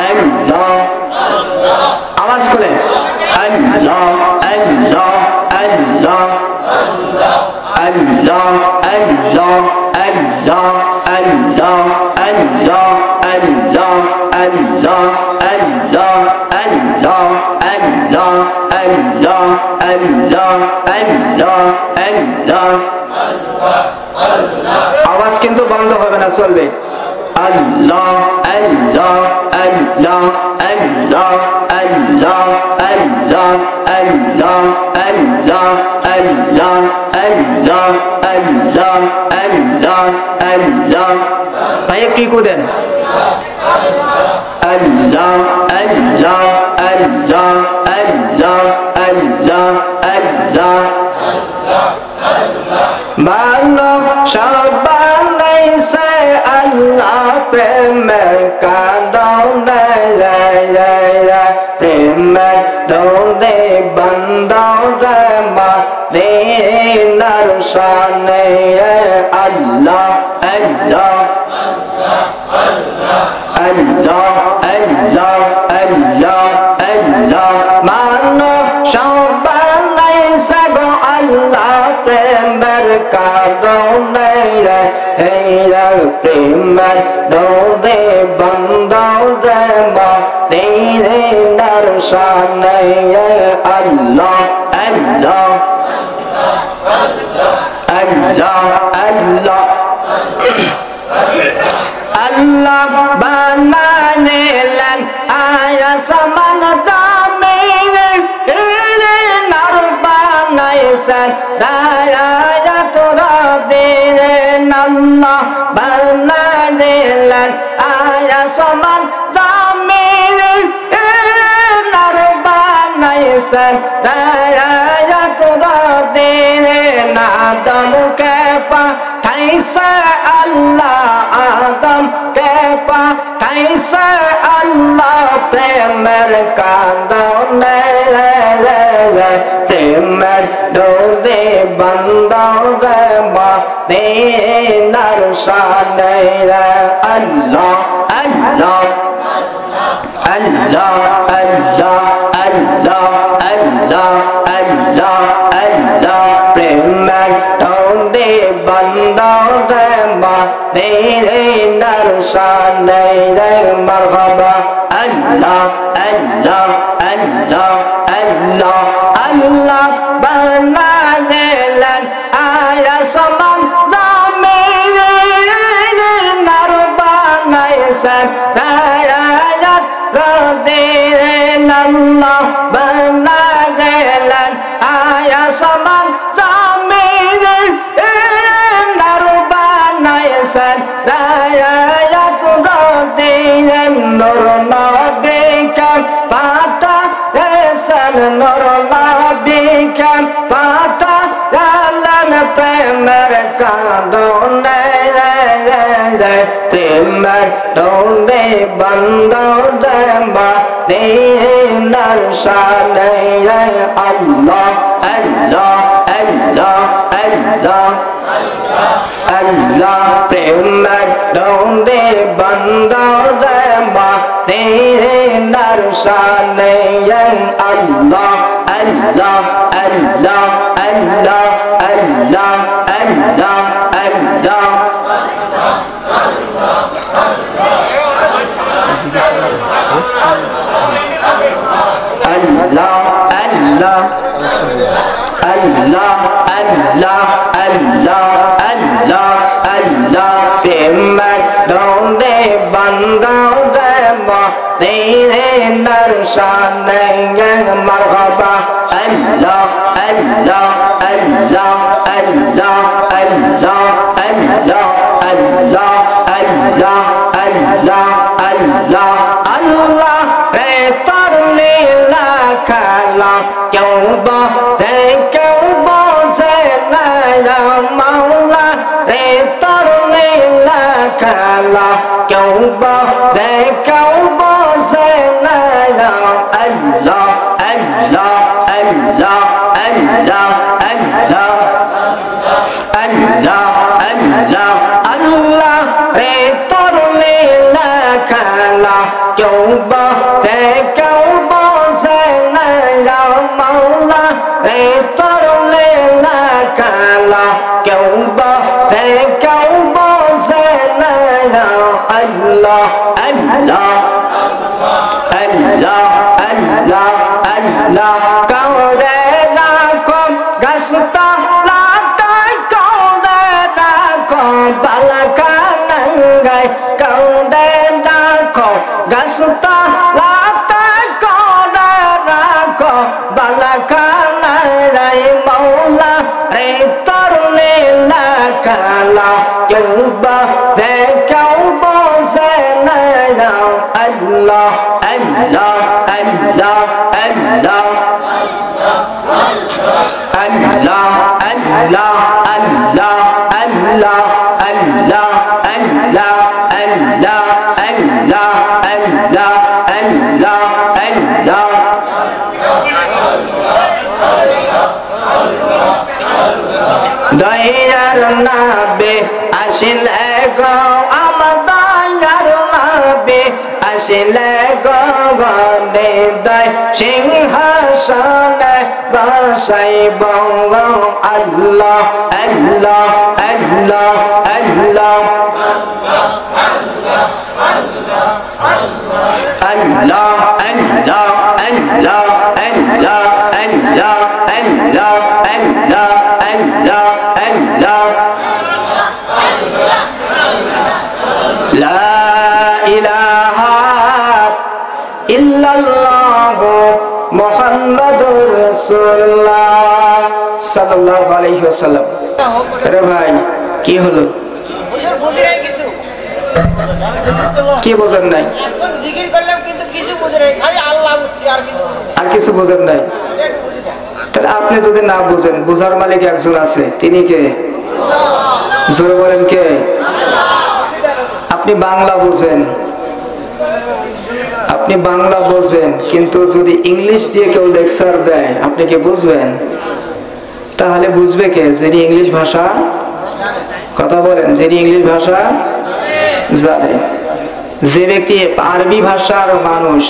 আল্লাহ। আওয়াজ খুলে আল্লাহ আল্লাহ আল্লাহ Allah Allah Allah Allah Allah Allah Allah Allah Allah Allah Allah Allah Allah আওয়াজ কিন্তু বন্ধ হবে না, চলবে। আল্লাহ আল্লাহ আল্লাহ আল্লাহ আল্লাহ আল্লাহ আল্লাহ আল্লাহ আল্লাহ আল্লাহ আল্লাহ আল্লাহ আল্লাহ ভাই কি করেন? আল্লাহ আল্লাহ আল্লাহ আল্লাহ আল্লাহ আল্লাহ মানব সবাইছে আল্লাহ প্রেমের কারণে প্রেমের দৌড়ে বন্দরে মদিনার শানে আল্লাহ আল্লাহ আল্লাহ আল্লাহ আল্লাহ আল্লাহ মানব সবাইছে গো আল্লাহ প্রেমের কারণে প্রেমের দৌড়ে বন্দরে মদিনার শানে আল্লাহ আল্লাহ আল্লাহ আল্লাহ আল্লাহ বানালেন আসমান জমিন নর বানাইছেন রায়াতুর দিন আল্লাহ বানালেন আসমান জমিন নর বানাইছেন রায়াতুর দিন আদমকে পাঠাইছে আল্লাহ আদমকে পাঠাইছে আল্লাহ প্রেমের কারণে প্রেমের ডোরে বন্দরে মদিনার শানে আল্লাহ আল্লাহ আল্লাহ আল্লাহ আল্লাহ আল্লাহ আল্লাহ আল্লাহ প্রেমের ডোরে বন্দরে মদিনার শানে মারহাবা আল্লাহ আল্লাহ আল্লাহ আল্লাহ আল্লাহ বানালেন আসমান জমিন নর বানাইছেন রায়াতুর দিন আল্লাহ বানালেন আসমান জমিন নর বানাইছেন রায়াতুর দিন নূর নবীকে পাঠাইছেন নূর নবীকে পাঠালেন প্রেমের কারণে প্রেমের ডোরে বন্দরে মদিনার শানে আল্লাহ আল্লাহ আল্লাহ আল্লাহ আল্লাহ প্রেমের ডোরে বন্দরে মদিনার শানে আল্লাহ আল্লাহ আল্লাহ আল্লাহ আল্লাহ আল্লাহ আল্লাহ আল্লাহ আল্লাহ আল্লাহ আল্লাহ আল্লাহ আল্লাহ আল্লাহ প্রেমের ডোরে বন্দরে মদিনার শানে মারহাবা আল্লাহ আল্লাহ আল্লাহ আল্লাহ আল্লাহ আল্লাহ আল্লাহ আল্লাহ আল্লাহ আল্লাহ আল্লাহ রে তোর লীলা খেলা কেউ বোঝে কেউ বোঝে না মাওলা রে তোর লীলা খেলা কেউ বোঝে কেউ বোঝে না আল্লাহ আল্লাহ আল্লাহ আল্লাহ আল্লাহ আল্লাহ আল্লাহ আল্লাহ রে তোর লীলা খেলা কেউ বোঝে কেউ বোঝে না মাওলা রে তোর লীলা খেলা আল্লাহ আল্লাহ আল্লাহ কাউরে রাখো গাছটা লাতায় কাউরে রাখো বালাকা নাঙ্গায় কাউরে রাখো গাছটা লাতায় কাউরে রাখো বালাকা নাঙ্গায় মৌলা রে তোর লীলা কালা কেউবা যে কেউ বোঝে না আল্লাহ আল্লাহ আল্লাহ আল্লাহ আল্লাহ আল্লাহ আল্লাহ আল্লাহ আল্লাহ আল্লাহ আল্লাহ আল্লাহ আল্লাহ আল্লাহ আল্লাহ দয়ার নবী আসিলে গো আমার দয়ার নবী আসিলে গো গনে দয় সিংহাসনে বসাইব আল্লাহ আল্লাহ আল্লাহ আল্লাহ আল্লাহ আল্লাহ আল্লাহ আল্লাহ আল্লাহ আল্লাহ আল্লাহ আল্লাহ আল্লাহ লা ইলাহা ইল্লাল্লাহ মুহাম্মাদুর রাসূলুল্লাহ সাল্লাল্লাহু আলাইহি ওয়াসাল্লাম। আরে ভাই কি হলো? কি বোঝেন নাই? এখন জিকির করলাম কিন্তু কিছু বুঝে নাই, খালি আল্লাহ বুঝছি আর কিছু বোঝেন নাই। তাহলে আপনি যদি না বুঝেন, বোঝার মালিক একজন আছে, তিনি কে? জোরে বলেন কে? আপনি বাংলা বোঝেন, আপনি বাংলা বোঝেন, কিন্তু যদি ইংলিশ দিয়ে কেউ লেকচার দেয় আপনি কি বুঝবেন? তাহলে বুঝবে কে? যিনি ইংলিশ ভাষা কথা বলেন, যিনি ইংলিশ ভাষা জানে। যে ব্যক্তি আরবি ভাষার মানুষ,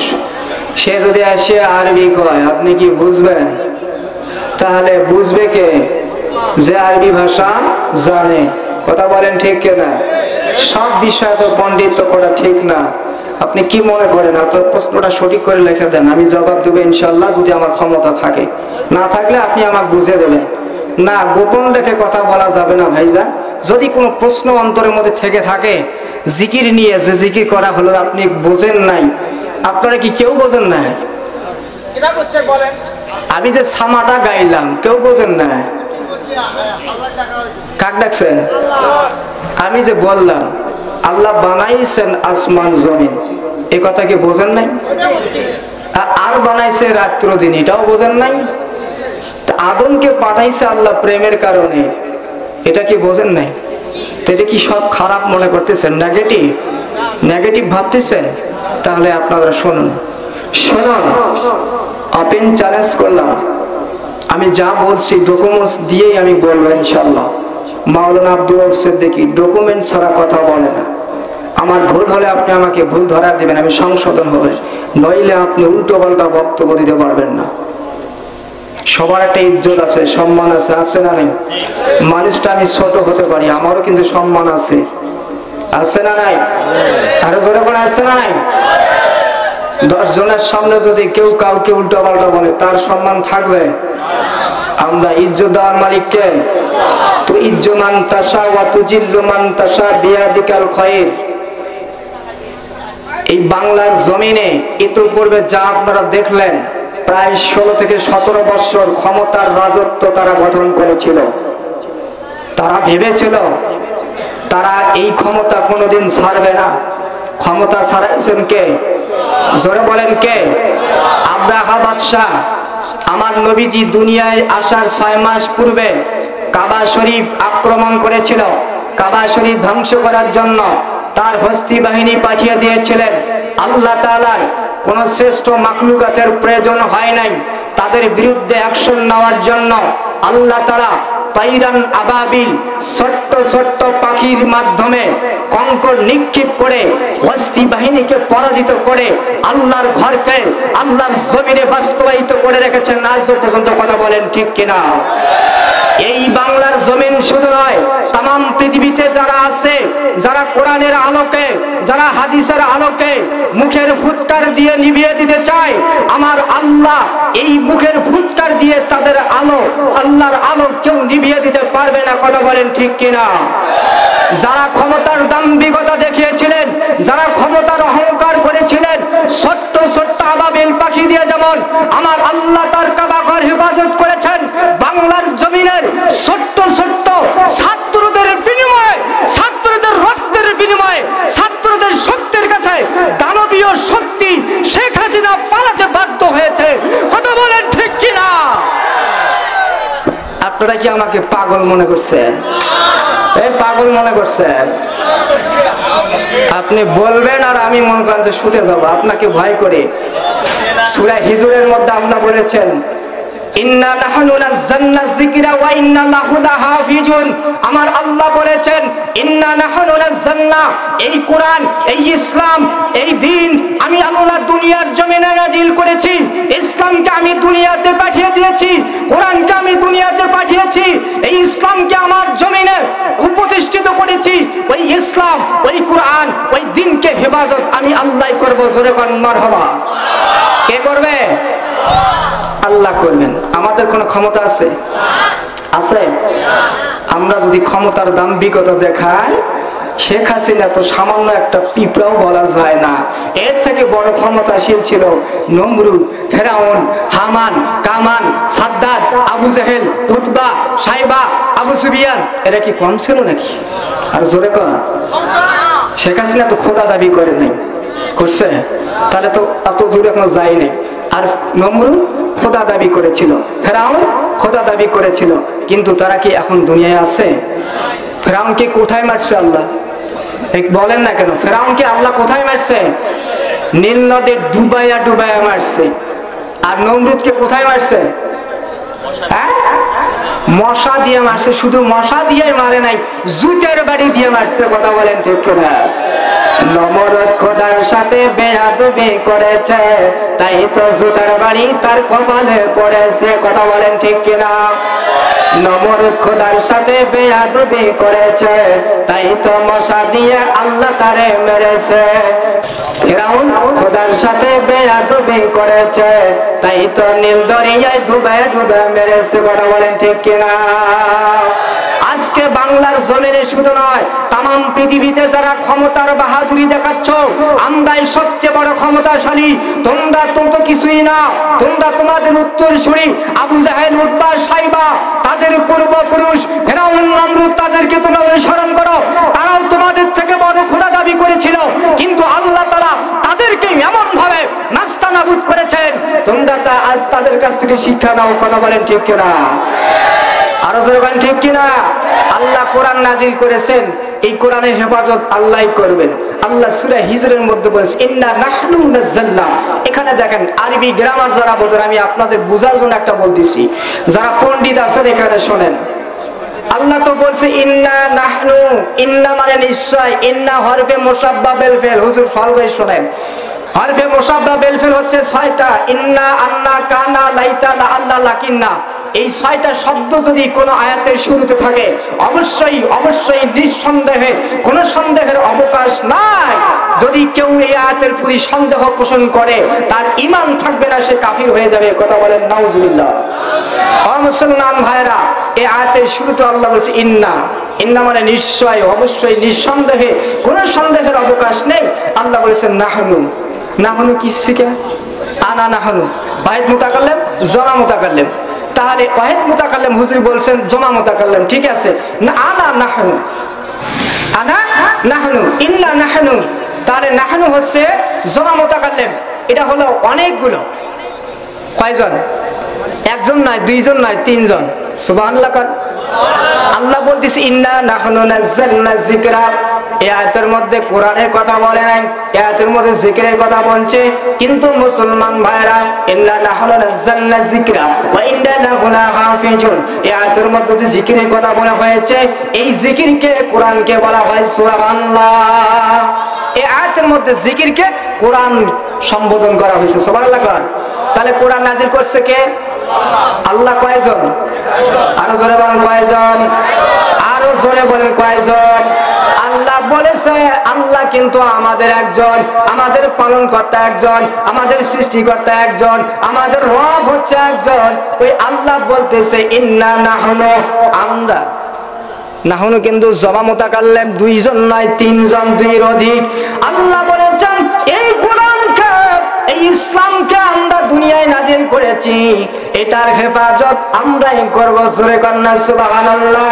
সে যদি এসে আরবি কয় আপনি কি বুঝবেন? তাহলে বুঝবে কে? যে আরবি ভাষা জানে। কথা বলেন ঠিক কিনা? সব বিষয় তো পণ্ডিত করা ঠিক না। আপনি কি মনে করেন? আপনার প্রশ্নটা সঠিক করে লিখে দেন, আমি জবাব দেবো ইনশাল্লাহ, যদি আমার ক্ষমতা থাকে। না থাকলে আপনি আমাকে বুঝিয়ে দেবেন। না, গোপন রেখে কথা বলা যাবে না ভাইজান। যদি কোনো প্রশ্ন অন্তরের মধ্যে থেকে থাকে জিকির নিয়ে, যে জিকির করা হলো আপনি বোঝেন নাই, আপনারা কি কেউ বোঝেন নাই? আমি যে ছামাটা গাইলাম কেউ বোঝেন না? কাক ডাকছেন? আমি যে বললাম আল্লাহ বানাইছেন আসমান জমিন, এ কথা কি বোঝেন নাই? আর বানাইছে রাত্র দিন, এটাও বোঝেন নাই? আদমকে পাঠাইছে আল্লাহ প্রেমের কারণে, এটা কি বোঝেন নাই? এটা কি সব খারাপ মনে করতেছেন? নেগেটিভ নেগেটিভ ভাবতেছেন? তাহলে আপনারা শুনুন, শুনুন, ওপেন চ্যালেঞ্জ করলাম। আমি যা বলছি ডকুমেন্টস দিয়েই আমি বলবো ইনশাআল্লাহ। মাওলানা আব্দুল ওয়াহাব সিদ্দিকী ডকুমেন্ট ছাড়া কথা বলে না। আমার ভুল হলে আপনি আমাকে ভুল ধরা দিবেন, আমি সংশোধন হবে, নইলে আপনি উল্টো পাল্টা বক্তব্য দিতে পারবেন না। সবার একটা ইজ্জত আছে, সম্মান আছে, আছে না নাই? মানুষটা আমি ছোট হতে পারি, আমারও কিন্তু সম্মান আছে, আছে না নাই? আরো জোরে করে আছে না নাই? 10 জনের সামনে যদি কেউ কাউকে উল্টো পাল্টা বলে তার সম্মান থাকবে? আমরা ইজ্জত দেওয়ার মালিককে। তো ইজ্জমান তাশা ওয়া তুজিল্লু মান তাশা বিয়াদিকাল খায়র। এই বাংলার জমিনে ইতিপূর্বে যা আপনারা দেখলেন, প্রায় 16 থেকে 17 বছর ক্ষমতার রাজত্ব তারা গঠন করেছিল। তারা ভেবেছিল তারা এই ক্ষমতা কোনোদিন ছাড়বে না। ক্ষমতা ছাড়াইছেন কে? জোরে বলেন কে? আব্রাহা বাদশাহ। আমার নবীজি দুনিয়ায় আসার 6 মাস পূর্বে কাবা শরীফ আক্রমণ করেছিল। কাবা শরীফ ধ্বংস করার জন্য তার হস্তি বাহিনী পাঠিয়ে দিয়েছিলেন। আল্লাহ তাআলার কোন শ্রেষ্ঠ মাখলুকাতের প্রয়োজন হয় নাই তাদের বিরুদ্ধে অ্যাকশন নেওয়ার জন্য। আল্লাহ তাআলা তাইরান আবাবিল, ছোট্ট ছোট্ট পাখির মাধ্যমে কঙ্কর নিক্ষেপ করে ওয়াসতি বাহিনীকে পরাজিত করে আল্লাহর ঘরকে আল্লাহর জমিনে বাস্তবায়িত করে রেখেছেন আজ পর্যন্ত। কথা বলেন ঠিক কিনা? এই বাংলার জমিন শুধু নয়, তাম পৃথিবীতে যারা আছে, যারা কোরআনের আলোকে, যারা হাদিসের আলোকে মুখের ফুৎকার দিয়ে নিভিয়ে দিতে চায়, আমার আল্লাহ এই মুখের ফুৎকার দিয়ে তাদের আলো, আল্লাহর আলো কেউ নিভিয়ে দিতে পারবে না। কথা বলেন ঠিক কিনা? যারা ক্ষমতার দাম্ভিকতা দেখিয়েছিলেন, যারা ক্ষমতার অহংকার করেছিলেন, ছোট্ট ছোট্ট আবাবিল পাখি দিয়ে যেমন আমার আল্লাহ তার কাবা ঘর হেফাজত করেছেন, বাংলার জমিনের ছোট্ট ছোট্ট ছাত্রদের বিনিময়ে, ছাত্রদের রক্তের বিনিময়ে, ছাত্রদের শক্তির কাছে দানবীয় শক্তি শেখ হাসিনা পালাতে বাধ্য হয়েছে। কথা বলেন ঠিক কিনা? আপনারা কি আমাকে পাগল মনে করছেন? এই পাগল মনে করছেন? আপনি বলবেন আর আমি মনে করেন যে শুতে যাব, আপনাকে ভয় করে। সূরা হিজরের মধ্যে আল্লাহ বলেছেন, ইন্না নাহনু নাযালনা যিকরা ওয়া ইন্না লাহু লাহাফিজুন। আমার আল্লাহ বলেছেন ইন্না নাহনু নাযালনা, এই কোরআন, এই ইসলাম, এই দ্বীন আমি আল্লাহ দুনিয়ার জমিনে নাজিল করেছি। ইসলামকে আমি দুনিয়াতে পাঠিয়ে দিয়েছি, কোরআনকে আমি দুনিয়াতে পাঠিয়েছি, এই ইসলামকে আমার জমিনে প্রতিষ্ঠিত করেছি। ওই ইসলাম, ওই কোরআন, ওই দ্বীনকে হেফাজত আমি আল্লাহই করব। জোরে কোন মারহাবা। কে করবে? আল্লাহ করবেন। আমাদের কোনো ক্ষমতা আছে? আছে? আমরা যদি ক্ষমতার দাম্ভিকতা দেখাই, শেখ হাসিনা তো সামান্য একটা পিঁপড়াও বলা যায় না। এর থেকে বড় ক্ষমতাশীল ছিল নমরুদ, ফেরাউন, হামান, কামান, সাদ্দাত, আবু জেহেল, উতবা, সাইবা, আবু সুফিয়ান। এরা কি কম ছিল নাকি? আর জোরে কর। শেখ হাসিনা তো খোদা দাবি করে নাই, করছে? তাহলে তো এত দূরে এখনো যায়নি। আর নমরুদ খোদা দাবি করেছিল, ফেরাউন খোদা দাবি করেছিল, কিন্তু তারা কি এখন দুনিয়ায় আছে? ফেরাউনকে কোথায় মারছে আল্লাহ? বলেন না কেন? ফেরাউনকে আল্লাহ কোথায় মারছে? নীল নদে ডুবাইয়া ডুবাইয়া মারছে। আর নমরুদকে কোথায় মারছে? হ্যাঁ, মশা দিয়ে মারছে। শুধু মশা দিয়ে মারে নাই, জুতের বাড়ি দিয়ে মারছে। কথা বলেন ঠিক কিনা? নমরুদ খোদার সাথে বেয়াদবি করেছে, তাই তো জুতার বাড়ি তার কপালে পড়েছে। কথা বলেন ঠিক কিনা? নমরুদ খোদার সাথে বেয়াদবি করেছে, তাই তো মশা দিয়ে আল্লাহ তারে মেরেছে। ফিরাউন খোদার সাথে বেয়াদবি করেছে, তাই তো নীল দরিয়ায় ডুবায় ডুবায় মেরেছে। কথা বলেন ঠিক কিনা? আজকে বাংলার জমিনে শুধু নয়, তাম পৃথিবীতে যারা ক্ষমতার বাহাদুরি দেখাচ্ছ, আমরাই সবচেয়ে বড় ক্ষমতাশালী, তোমরা তো কিছুই না। তোমরা তোমাদের উত্তরসূরি আবু জাহেল, উতবা, সাইবা, তাদের পূর্বপুরুষ ফেরাউন, নমরুদ, তাদেরকে তোমরা অনুসরণ করো। তারাও তোমাদের থেকে বড় খোদা দাবি করেছিল, কিন্তু আল্লাহ তাআলা তাদেরকে এমন ভাবে নাস্তানাবুদ করেছেন, তোমরা তা আজ তাদের কাছ থেকে শিক্ষা নাও। কথা বলেন ঠিক কিনা? আরো যখন ঠিক কিনা? আল্লাহ কোরআন নাজিল করেছেন, এই কোরআনের হেফাজত আল্লাহই করবেন। আল্লাহ সূরা হিজরের মধ্যে বলেছেন ইন্না নাহনু নাযালনা। এখানে দেখেন আরবি গ্রামার যারা বোঝেন, আমি আপনাদের বোঝার জন্য একটা বলতেছি, যারা পণ্ডিত আছেন এখানে শোনেন। আল্লাহ তো বলছে ইন্না নাহনু, ইন্না মানে নিশ্চয়, ইন্না হরফে মুসাব্বা বিল ফিল। হুজুর ফলবে শোনেন, হরফে মুসাব্বা বিল ফিল হচ্ছে 6টা। ইন্না, আন্না, কানা, লাইতা, লাআল্লা, লাকিন্না। এই 6টা শব্দ যদি কোনো আয়াতের শুরুতে থাকে, অবশ্যই অবশ্যই নিঃসন্দেহে, কোনো সন্দেহের অবকাশ নাই। যদি কেউ এই আয়াতের প্রতি সন্দেহ পোষণ করে, তার ঈমান থাকবে না, সে কাফির হয়ে যাবে। কথা বলেন নাউজুবিল্লাহ। ও মুসলমান ভাইরা, এই আয়াতের শুরুতে আল্লাহ বলেছে ইন্না। ইন্না মানে নিশ্চয়, অবশ্যই, নিঃসন্দেহে, কোনো সন্দেহের অবকাশ নেই। আল্লাহ বলেছেন নাহনু। নাহনু কি শিখে? আনা নাহনু। ওয়াহিদ মুতাকাল্লিম, জমা মুতাকাল্লিম। তাহলে ওয়াহিদ মুতাকাল্লিম হুজুর বলছেন জমা মুতাকাল্লিম, ঠিক আছে না? আনা নাহনু, আনা নাহনু, ইন্না নাহনু। তাহলে নাহনু হচ্ছে জমা মুতাকাল্লিম। এটা হলো অনেকগুলো। কয়জন? একজন নয়, দুইজন নয়, তিনজন। সুবহানাল্লাহ কর। আল্লাহ বলতেছে ইন্না নাহনু নাযালনা যিকরা, এই আয়াতের মধ্যে কোরআনের কথা বলে নাই, এই আয়াতের মধ্যে জিকিরের কথা বলছে। কিন্তু মুসলমান ভাইরা ইন্না নাহনু নাযালনা যিকরা ওয়া ইন্না লাহু লাহাফিজুন, এই আয়াতের মধ্যে যে জিকিরের কথা বলা হয়েছে, এই জিকিরকে কোরআনকে বলা হয় সুবহানাল্লাহ। এই আয়াতের মধ্যে জিকিরকে কোরআন সম্বোধন করা হয়েছে, সুবহানাল্লাহ কর। তাহলে কোরআন নাযিল করছে কে? আল্লাহ। কয়জন? আরো জোরে বলেন কয়জন? আরো জোরে বলেন কয়জন? আল্লাহ বলেছে। আল্লাহ কিন্তু আমাদের একজন, আমাদের পালনকর্তা একজন, আমাদের সৃষ্টিকর্তা একজন, আমাদের রব হচ্ছে একজন। ওই আল্লাহ বলতেছে ইন্না নাহনু, আমরা। নাহনু কিন্তু জমা মুতাকাল্লিম, দুইজন নয়, তিনজন, দুইয়ের অধিক। আল্লাহ বলেছেন এই কোরআনকে, এই ইসলামকে আমরা দুনিয়ায় নাজিল করেছি, এটার হেফাজত আমরাই করব। জোরে কন্যা সুবহানাল্লাহ।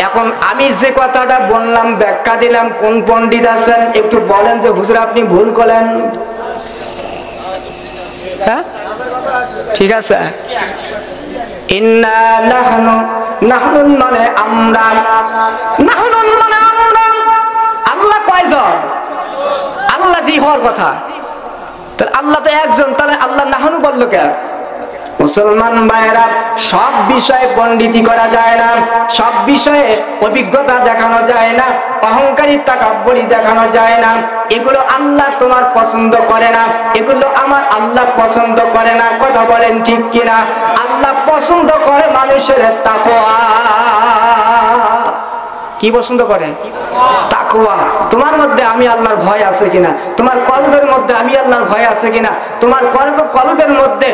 এখন আমি যে কথাটা বললাম, ব্যাখ্যা দিলাম, কোন পণ্ডিত আছেন একটু বলেন যে হুজুর আপনি ভুল করলেন? হ্যাঁ ঠিক আছে। ইন্না নাহনু, নাহনু মানে আমরা, নাহনু মানে আমরা। আল্লাহ কয়জন? আল্লাহ জি হওয়ার কথা, তাহলে আল্লাহ তো একজন, তাহলে আল্লাহ নাহনু বললো কেন? মুসলমান ভাইরা, সব বিষয়ে পণ্ডিতি করা যায় না, সব বিষয়ে অভিজ্ঞতা দেখানো যায় না, অহংকারী তাকাব্বুরি দেখানো যায় না। এগুলো আল্লাহ তোমার পছন্দ করে না, এগুলো আমার আল্লাহ পছন্দ করে না। কথা বলেন ঠিক কিনা? আল্লাহ পছন্দ করে মানুষের তাকওয়া। কি পছন্দ করে? তাকওয়া। তোমার মধ্যে আমি আল্লাহর ভয় আছে কিনা, তোমার কলবের মধ্যে আমি আল্লাহর ভয় আছে কিনা, তোমার কলবের মধ্যে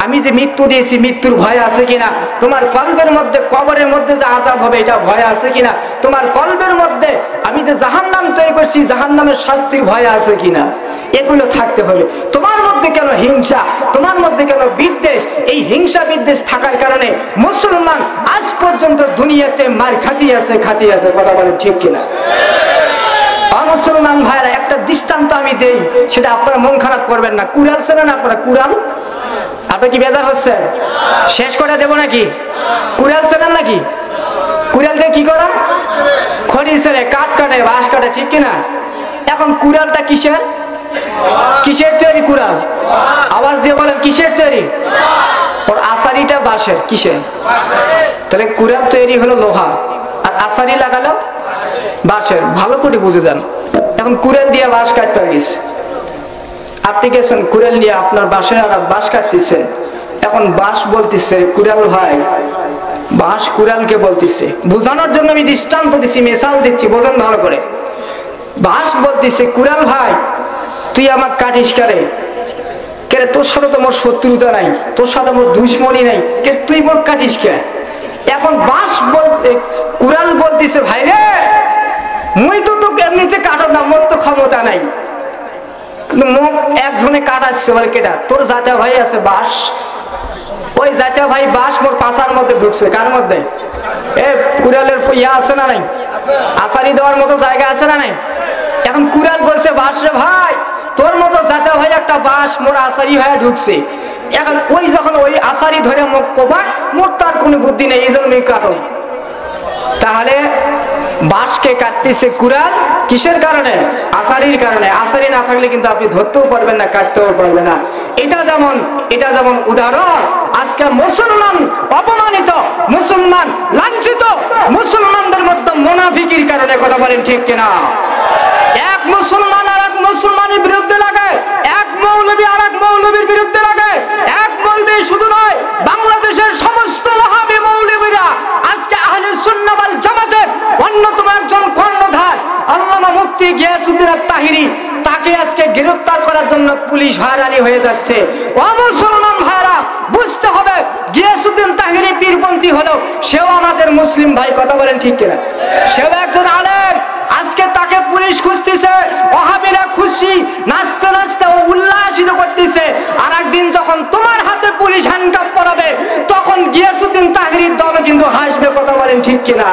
আমি যে মৃত্যু দিয়েছি মৃত্যুর ভয় আছে কিনা, তোমার কলবের মধ্যে কবরের মধ্যে যে আযাব হবে এটা ভয় আছে কিনা, তোমার কলবের মধ্যে আমি যে জাহান্নাম তৈরি করছি জাহান্নামের শাস্তির ভয় আছে কিনা, এগুলো থাকতে হবে। তোমার মধ্যে কেন হিংসা, তোমার মধ্যে কেন বিদ্বেষ? এই হিংসা বিদ্বেষ থাকার কারণে মুসলমান আজ পর্যন্ত দুনিয়াতে মার খাতি আছে। কথা বলেন ঠিক কিনা? মুসলমান ভাইরা, একটা দৃষ্টান্ত আমি দেই, সেটা আপনারা মন খারাপ করবেন না। কুড়াল চেনেন আপনারা? কুড়াল? আপনি কি বেজার হচ্ছে? শেষ করে দেবো নাকি? কুড়াল চেনেন নাকি? কুড়াল দিয়ে কি করা? খড়ি ছেড়ে, কাঠ কাটে, বাঁশ কাটে, ঠিক কিনা? এখন কুড়ালটা কিসের? কিসের তৈরি কুড়াল? আওয়াজ দিয়ে বলেন কিসের তৈরি? ওর আসারিটা বাঁশের। কিসের? তাহলে কুড়াল তৈরি হলো লোহা, আর আসারি লাগালো বাঁশের। ভালো করে বুঝে যান। এখন কুড়াল দিয়ে বাঁশ কাটতে গেছে, আপনি গেছেন কুড়াল নিয়ে আপনার বাঁশের আর বাঁশ কাটতেছেন। এখন বাঁশ বলতেছে কুড়াল ভাই, বাঁশ কুড়ালকে বলতেছে, বোঝানোর জন্য আমি দৃষ্টান্ত দিচ্ছি, মিশাল দিচ্ছি, বোঝেন ভালো করে। বাঁশ বলতেছে কুড়াল ভাই তুই আমাকে কাটিস কারে? কে তোর সাথে তো মোর শত্রুতা নাই, তোর সাথে মোর দুশ্মনী নাই, কে তুই মোর কাটিস কে? এখন বাঁশ বলতে কুড়াল বলতেছে ভাই রে, মুই তো তোকে এমনিতে কাটো না, মোর তো ক্ষমতা নাই, কিন্তু মুখ একজনে কাটাচ্ছে। বলে কেটা? তোর জাতীয় ভাই আছে বাঁশ, ওই জাতীয় ভাই বাঁশ মোর পাশার মধ্যে ঢুকছে। কার মধ্যে? এ কুড়ালের ইয়া আছে না নাই? আসারি দেওয়ার মতো জায়গা আছে না নাই? এখন কুড়াল বলছে বাঁশ রে ভাই, তোর মতো জাতীয় ভাই একটা বাঁশ মোর আসারি হয়ে ঢুকছে। এখন ওই যখন ওই আসারি ধরে মুখ কোবায়, মোর তার কোনো বুদ্ধি নেই, এই জন্যই কাটো। তাহলে বাঁশকে কাটতেছে কুড়াল কিসের কারণে? আসারির কারণে। আসারি না থাকলে কিন্তু আপনি ধরতেও পারবেন না, কাটতেও পারবেন না। এটা যেমন উদাহরণ। আজকে মুসলমান অপমানিত, মুসলমান লাঞ্ছিত, মুসলমানদের মধ্যে মুনাফিকির কারণে। কথা বলেন ঠিক কিনা? এক মুসলমান আর এক মুসলমানের বিরুদ্ধে লাগে, এক মৌলবী আর এক মৌলবীর বিরুদ্ধে লাগে। এক মৌলবী শুধু নয়, বাংলাদেশের সমস্ত ওয়াহাবী মৌলবীরা আজকে আহলে সুন্নাহ ওয়াল জামাতের অন্যতম একজন কর্ণধার আল্লামা মুফতি গিয়াসউদ্দিন আত-তাহিরি, তাকে আজকে গ্রেফতার করার জন্য পুলিশ হয়রানি হয়ে যাচ্ছে। ও মুসলমান ভাইরা, বুঝতে হবে গিয়াসউদ্দিন তাহিরি পীরপন্থী হলো, সেও আমাদের মুসলিম ভাই। কথা বলেন ঠিক কিনা? সেও একজন আলেম। আজকে তাকে পুলিশ খুঁজতেছে, ওয়াহাবীরা খুশি, নাচতে নাচতে উল্লাসিত করতেছে। আর একদিন যখন তোমার হাতে পুলিশ হ্যান্ডকাপ পরাবে, তখন গিয়াসউদ্দিন তাহিরির দল কিন্তু হাসবে। কথা বলেন ঠিক কিনা?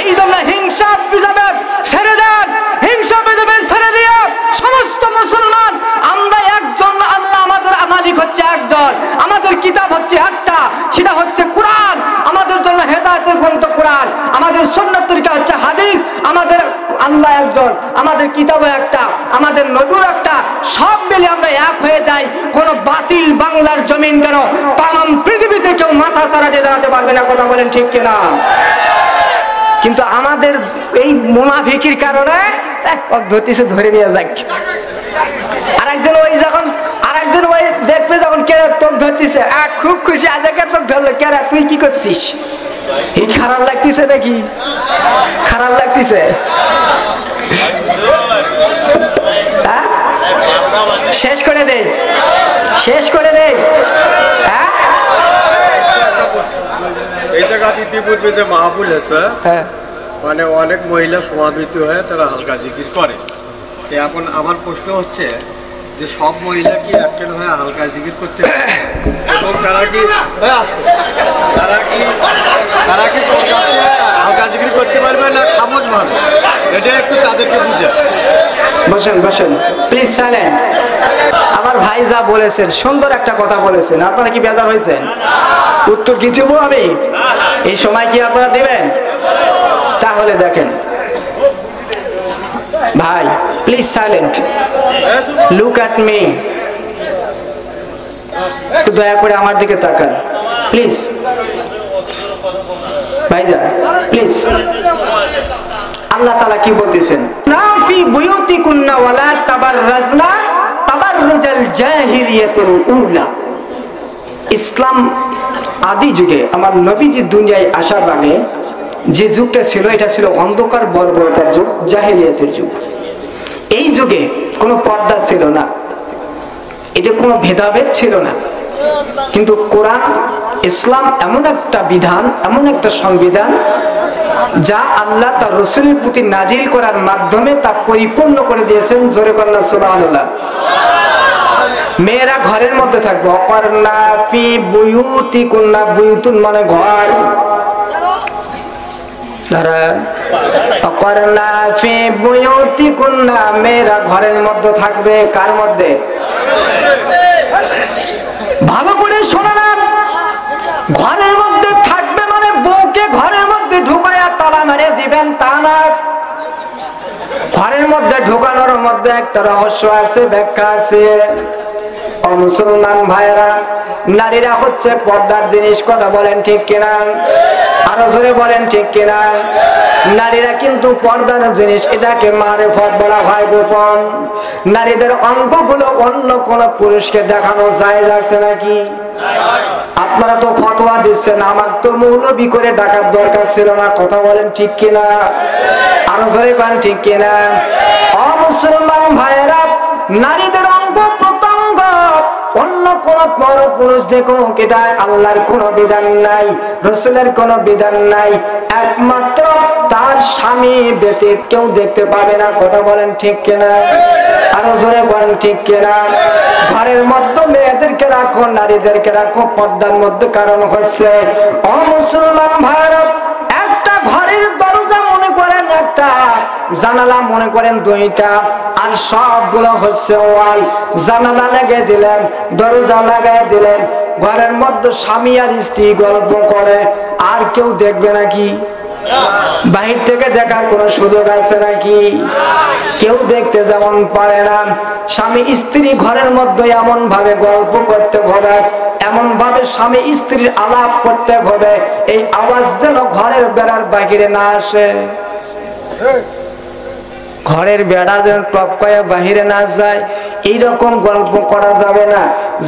এই জন্য হিংসা বিদ্বেষ ছেড়ে দেন, হিংসা বিদ্বেষ ছেড়ে দিয়ে সমস্ত মুসলমান আমরা একজন আল্লাহ আমাদের মালিক হচ্ছে একজন, আমাদের কিতাব হচ্ছে একটা, সেটা হচ্ছে কোরআন। আমাদের জন্য হেদায়েতের গ্রন্থ কোরআন, আমাদের সুন্নাত তরিকা হচ্ছে হাদিস। আমাদের আল্লাহ একজন, আমাদের কিতাবও একটা, আমাদের নবীও একটা। সব মিলে আমরা এক হয়ে যাই। কোন বাতিল বাংলার জমিন কেন তাম পৃথিবীতে কেউ মাথা ছাড়া দিয়ে দাঁড়াতে পারবে না। কথা বলেন ঠিক কিনা? কিন্তু আমাদের এই মুনাফিকির কারণে ধরতেছে, ধরে নিয়ে যাক। আরেকদিন ওই যখন আরেকদিন ওই দেখবে যখন কেরা তোক ধরতেছে, খুব খুশি, আজকে তোক ধরলো, কেরা তুই কি করছিস? এই খারাপ লাগতেছে নাকি? খারাপ লাগতেছে? শেষ করে দে, শেষ করে দে। হ্যাঁ, এই জায়গা ইতিপূর্বে যে মাহফিল হচ্ছে, মানে অনেক মহিলা সমাবেত হয়ে তারা হালকা জিকির করে। এখন আমার প্রশ্ন হচ্ছে যে সব মহিলা কি অ্যাক্টেড হয়ে হালকা জিকির করতে পারে, এবং তারা কি হালকা জিকির করতে পারবে না খামোশ ভাবে? এটা একটু তাদেরকে বুঝে। বসেন বসেন প্লিজ, সাইলেন্ট। আমার ভাই যা বলেছেন সুন্দর একটা কথা বলেছেন। আপনারা কি বেজার হয়েছেন? উত্তর কি দেবো আমি? এই সময় কি আপনারা দিবেন? তাহলে দেখেন ভাই, please silent, look at me. একটু দয়া করে আমার দিকে তাকান প্লিজ। ভাইজান প্লিজ, আল্লাহ তাআলা কি বলতেছেন? না ফি বুয়ুতিকুন্না ওয়ালা তাবাররাজনা তাবাররুজাল জাহিলিয়াতুল উলা। ইসলাম আদি যুগে আমার নবীজি দুনিয়ায় আসার আগে যে যুগটা ছিল, এটা ছিল অন্ধকার বর্বরতার যুগ, জাহেলিয়াতের যুগ। এই যুগে কোনো পর্দা ছিল না, এটা কোনো ভেদাভেদ ছিল না। কিন্তু কোরআন ইসলাম এমন একটা বিধান, এমন একটা সংবিধান যা আল্লাহ তার রাসূলের প্রতি নাজিল করার মাধ্যমে তা পরিপূর্ণ করে দিয়েছেন। জোরে কন্যা সুবহানাল্লাহ। মেয়েরা ঘরের মধ্যে থাকবে। অকরনা ফি বুয়ুতিকুন্না, বুয়ুতুন মানে ঘর। অকরনা ফি বুয়ুতিকুন্না, মেয়েরা ঘরের মধ্যে থাকবে। কার মধ্যে? ভালো করে শোনান, ঘরের মধ্যে থাকবে মানে বউকে ঘরের মধ্যে ঢুকায়া তালা মেরে দিবেন তা না। ঘরের মধ্যে ঢুকানোর মধ্যে একটা রহস্য আছে, ব্যাখ্যা আছে। মুসলমান ভাইরা, নারীরা হচ্ছে পর্দার জিনিস। কথা বলেন ঠিক কিনা? আরো জোরে বলেন ঠিক কিনা? নারীরা কিন্তু পর্দার জিনিস, এটাকে মারিফত বলা হয়, গোপন। নারীদের অঙ্গগুলো অন্য কোন পুরুষকে দেখানো জায়েজ আছে নাকি? আপনারা তো ফতোয়া দিচ্ছেন, আমার তো মৌলবি করে ডাকার দরকার ছিল না। কথা বলেন ঠিক কিনা? আরো জোরে বলেন ঠিক কিনা? মুসলমান ভাইরা, নারীদের অঙ্গ প্রত্যঙ্গ অন্য কোন পর পুরুষ দেখুক, এটা আল্লাহর কোন বিধান নাই, রাসূলের কোন বিধান নাই। একমাত্র তার স্বামী ব্যতীত কেউ দেখতে পাবে না। কথা বলেন ঠিক কিনা? আরো জোরে বলেন ঠিক কিনা? ঘরের মধ্যে মেয়েদেরকে রাখো, নারীদেরকে রাখো পর্দার মধ্যে। কারণ হচ্ছে মুসলমান ভাইরা, একটা ঘরের দরজা মনে করেন একটা, জানালা মনে করেন দুইটা, আর সবগুলো হচ্ছে ওয়াল। জানালা লাগিয়ে দিলেন, দরজা লাগাই দিলেন, ঘরের মধ্যে স্বামী আর স্ত্রী গল্প করে, আর কেউ দেখবে নাকি? বাহির থেকে দেখার কোন সুযোগ আছে নাকি? কেউ দেখতে যেমন পারে না। স্বামী স্ত্রী ঘরের মধ্যে এমন ভাবে গল্প করতে হবে, এমন ভাবে স্বামী স্ত্রীর আলাপ করতে হবে, এই আওয়াজ যেন ঘরের বেড়ার বাহিরে না আসে। ঘরের বেড়া যেন টপকায়া বাহিরে না যায়, এইরকম গল্প করা যাবে না।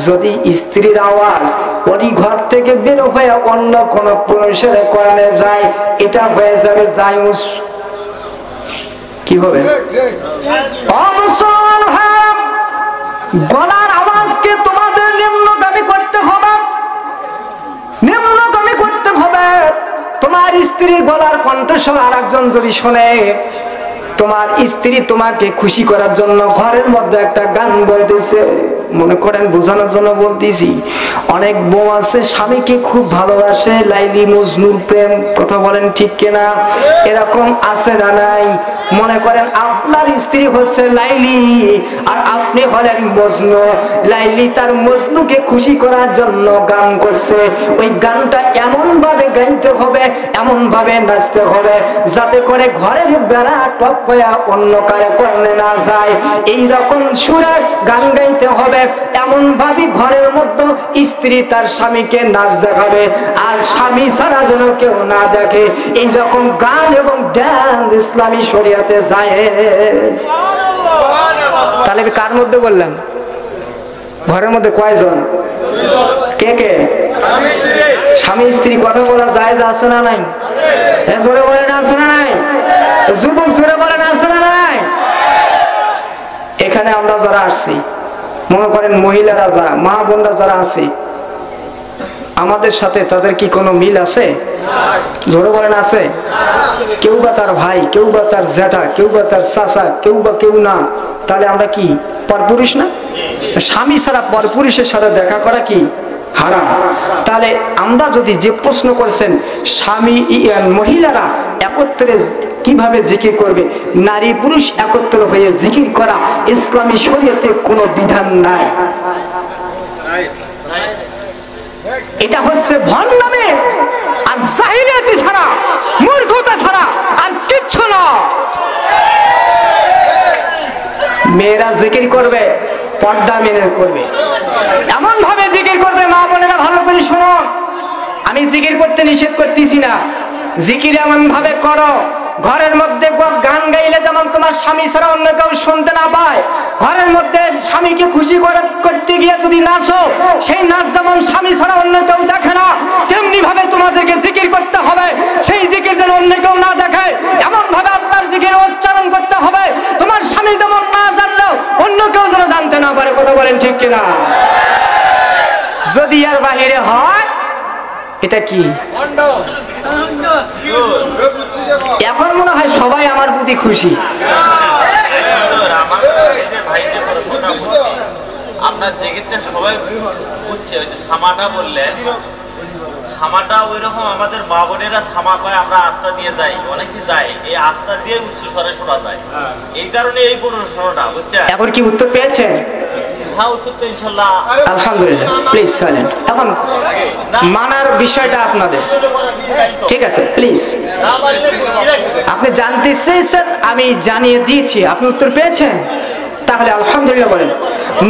যদি স্ত্রীর আওয়াজ ওই ঘর থেকে বের হয়ে অন্য কোন পুরুষের কারণে যায়, এটা হয়ে যাবে জায়ুস। কি হবে? গলার আওয়াজকে তোমাদের নিম্নগামী করতে হবে, নিম্নগামী করতে হবে। তোমার স্ত্রীর গলার কণ্ঠস্বর আর একজন যদি শোনে, তোমার স্ত্রী তোমাকে খুশি করার জন্য ঘরের মধ্যে একটা গান বলতেছে, মনে করেন বোঝানোর জন্য বলতেছি। অনেক বউ আছে স্বামীকে খুব ভালোবাসে, লাইলি মজনুর প্রেম, কথা বলেন ঠিক কিনা? এরকম আছে না নাই? মনে করেন আপনার স্ত্রী হচ্ছে লাইলি আর আপনি হলেন মজনু। লাইলি তার মজনুকে খুশি করার জন্য গান করছে, ওই গানটা এমন ভাবে গাইতে হবে, এমন ভাবে নাচতে হবে যাতে করে ঘরের বেড়া টপ হয়ে অন্য কারে করলে না যায়। এইরকম সুরে গান গাইতে হবে, এমন ভাবে ঘরের মধ্যে স্ত্রী তার স্বামীকে নাচ দেখাবে আর স্বামী ছাড়া যেন কেউ না দেখে। এইরকম গান এবং ডান্স ইসলামী শরিয়াতে জায়েজ। তাহলে কার মধ্যে বললাম? ঘরের মধ্যে কয়জন? কে কে? স্বামী স্ত্রী কথা বলা জায়েজ আছে না নাই? জোরে বলেন আছে না নাই? যুবক জোরে বলেন আছে না নাই? এখানে আমরা যারা আসছি, মনে করেন মহিলারা যারা, মা বোনরা যারা আছে, আমাদের সাথে তাদের কি কোনো মিল আছে? জোরে বলেন আছে? কেউ বা তার ভাই, কেউ বা তার জ্যাঠা, কেউ বা তার চাচা, কেউ বা কেউ না। তাহলে আমরা কি পরপুরুষ না? স্বামী ছাড়া পরপুরুষের সাথে দেখা করা কি হারাম? তাহলে আমরা যদি যে প্রশ্ন করেছেন স্বামী মহিলারা একত্রে কিভাবে জিকির করবে, নারী পুরুষ একত্র হয়ে জিকির করা ইসলামী শরীয়তে কোনো বিধান নাই। এটা হচ্ছে ভণ্ডামি আর জাহিলিয়াতি ছাড়া, মূর্খতা ছাড়া আর কিচ্ছু না। মেয়েরা জিকির করবে পর্দা মেনে করবে, এমন ভাবে জিকির করবে। মা বোনেরা ভালো করে শোনো, আমি জিকির করতে নিষেধ করতেছি না, জিকির এমন ভাবে করো ঘরের মধ্যে গান গাইলে যেমন তোমার স্বামী ছাড়া অন্য কেউ শুনতে না পায়, ঘরের মধ্যে স্বামীকে খুশি করতে গিয়ে যদি নাচো, সেই নাচ যেমন স্বামী ছাড়া অন্য কেউ দেখে না, তেমনি ভাবে তোমাদেরকে জিকির করতে হবে। সেই জিকির যেন অন্য কেউ না দেখে, এমন ভাবে আল্লাহর জিকির উচ্চারণ করতে হবে তোমার স্বামী যেমন না জানলেও অন্য কেউ যেন জানতে না পারে। কথা বলেন ঠিক কিনা? যদি আর বাহিরে হয় এটা কি? এখন মনে হয় সবাই আমার প্রতি খুশি। আপনার জ্যাকেটটা সবাই বুঝছে, ওই যে সামাটা বললেন, সামাটা ওই রকম আমাদের মা বোনেরা সামা পায়, আমরা আস্থা দিয়ে যাই, অনেকে যায়, এই আস্থা দিয়ে উচ্চ স্বরে শোনা যায়, এই কারণে এই পরিবেশনাটা বুঝছেন। এখন কি উত্তর পেয়েছেন? হ্যাঁ, উত্তর তো ইনশাআল্লাহ। আলহামদুলিল্লাহ। Please silent. এখন মানার বিষয়টা আপনাদের, ঠিক আছে? প্লিজ, আপনি জানতে চেয়েছেন, আমি জানিয়ে দিয়েছি, আপনি উত্তর পেয়েছেন, তাহলে আলহামদুলিল্লাহ বলেন।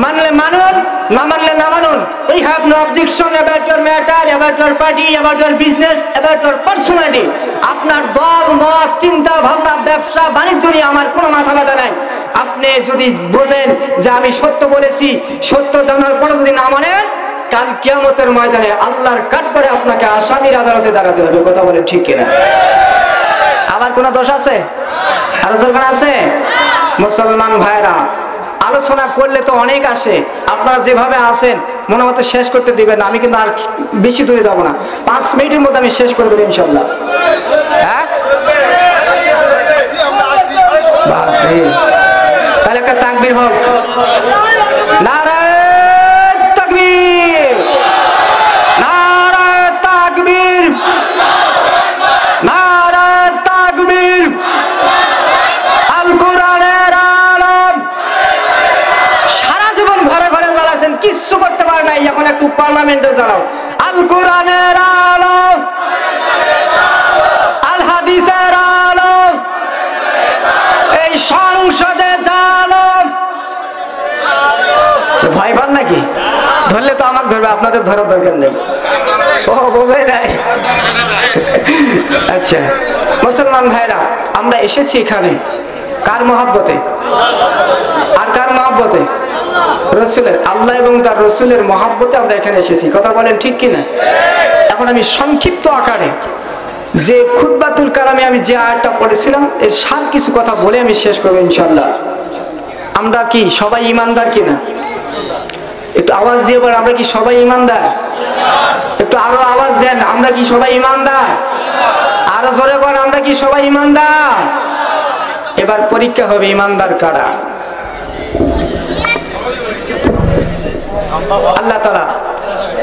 মানলে মানুন, না মানলে না মানুন। We have no objection about your matter, about your party, about your business, about your personality. আপনার দল মত চিন্তা ভাবনা ব্যবসা বাণিজ্য নিয়ে আমার কোনো মাথা ব্যথা নাই। আপনি যদি বোঝেন যে আমি সত্য বলেছি, সত্য জানার পরে যদি না মানেন, কাল কিয়ামতের ময়দানে আল্লাহর কাঠ করে আপনাকে আসামির আদালতে দাঁড়াতে হবে। কথা বলেন ঠিক কিনা? আমার কোনো দোষ আছে? আরো দরকার আছে? মুসলমান ভাইরা, আলোচনা করলে তো অনেক আসে, আপনারা যেভাবে আসেন মনে মতো শেষ করতে দিবেন না। আমি কিন্তু আর বেশি দূরে যাব না, 5 মিনিটের মধ্যে আমি শেষ করে দেবো ইনশাল্লাহ। হ্যাঁ, তাহলে একটা তাকবীর হোক। নারায়ে তাকবীর, নারায়ে তাকবীর, নারায়ে তাকবীর। আল কোরআনের আলম। সারা জীবন ঘরে ঘরে জ্বালাছেন, কিচ্ছু করতে পারে নাই, এখন একটু পার্লামেন্টে জ্বালাও। আল কোরআনের আলম, আল হাদিসের আলম, এই সংসদে জ্বালাও। ভয় পান নাকি? ধরলে তো আমাকে ধরবে, আপনাদের ধরার দরকার নেই। ও বোঝাই নাই। আচ্ছা মুসলমান ভাইরা, আমরা এসেছি এখানে কার মহব্বতে? আর কার মহব্বতে? রসুলের। আল্লাহ এবং তার রসুলের মহব্বতে আমরা এখানে এসেছি। কথা বলেন ঠিক কিনা? এখন আমি সংক্ষিপ্ত আকারে যে খুতবাতুল কালামে আমি যে আয়াতটা পড়েছিলাম, এর সার কিছু কথা বলে আমি শেষ করবো ইনশাআল্লাহ। আমরা কি সবাই ইমানদার কিনা? একটু আওয়াজ দিয়ে বলেন, আমরা কি সবাই ইমানদার? একটু আরো আওয়াজ দেন, আমরা কি সবাই ইমানদার? আরো জোরে বলেন, আমরা কি সবাই ইমানদার? এবার পরীক্ষা হবে ইমানদার কারা। আল্লাহ তাআলা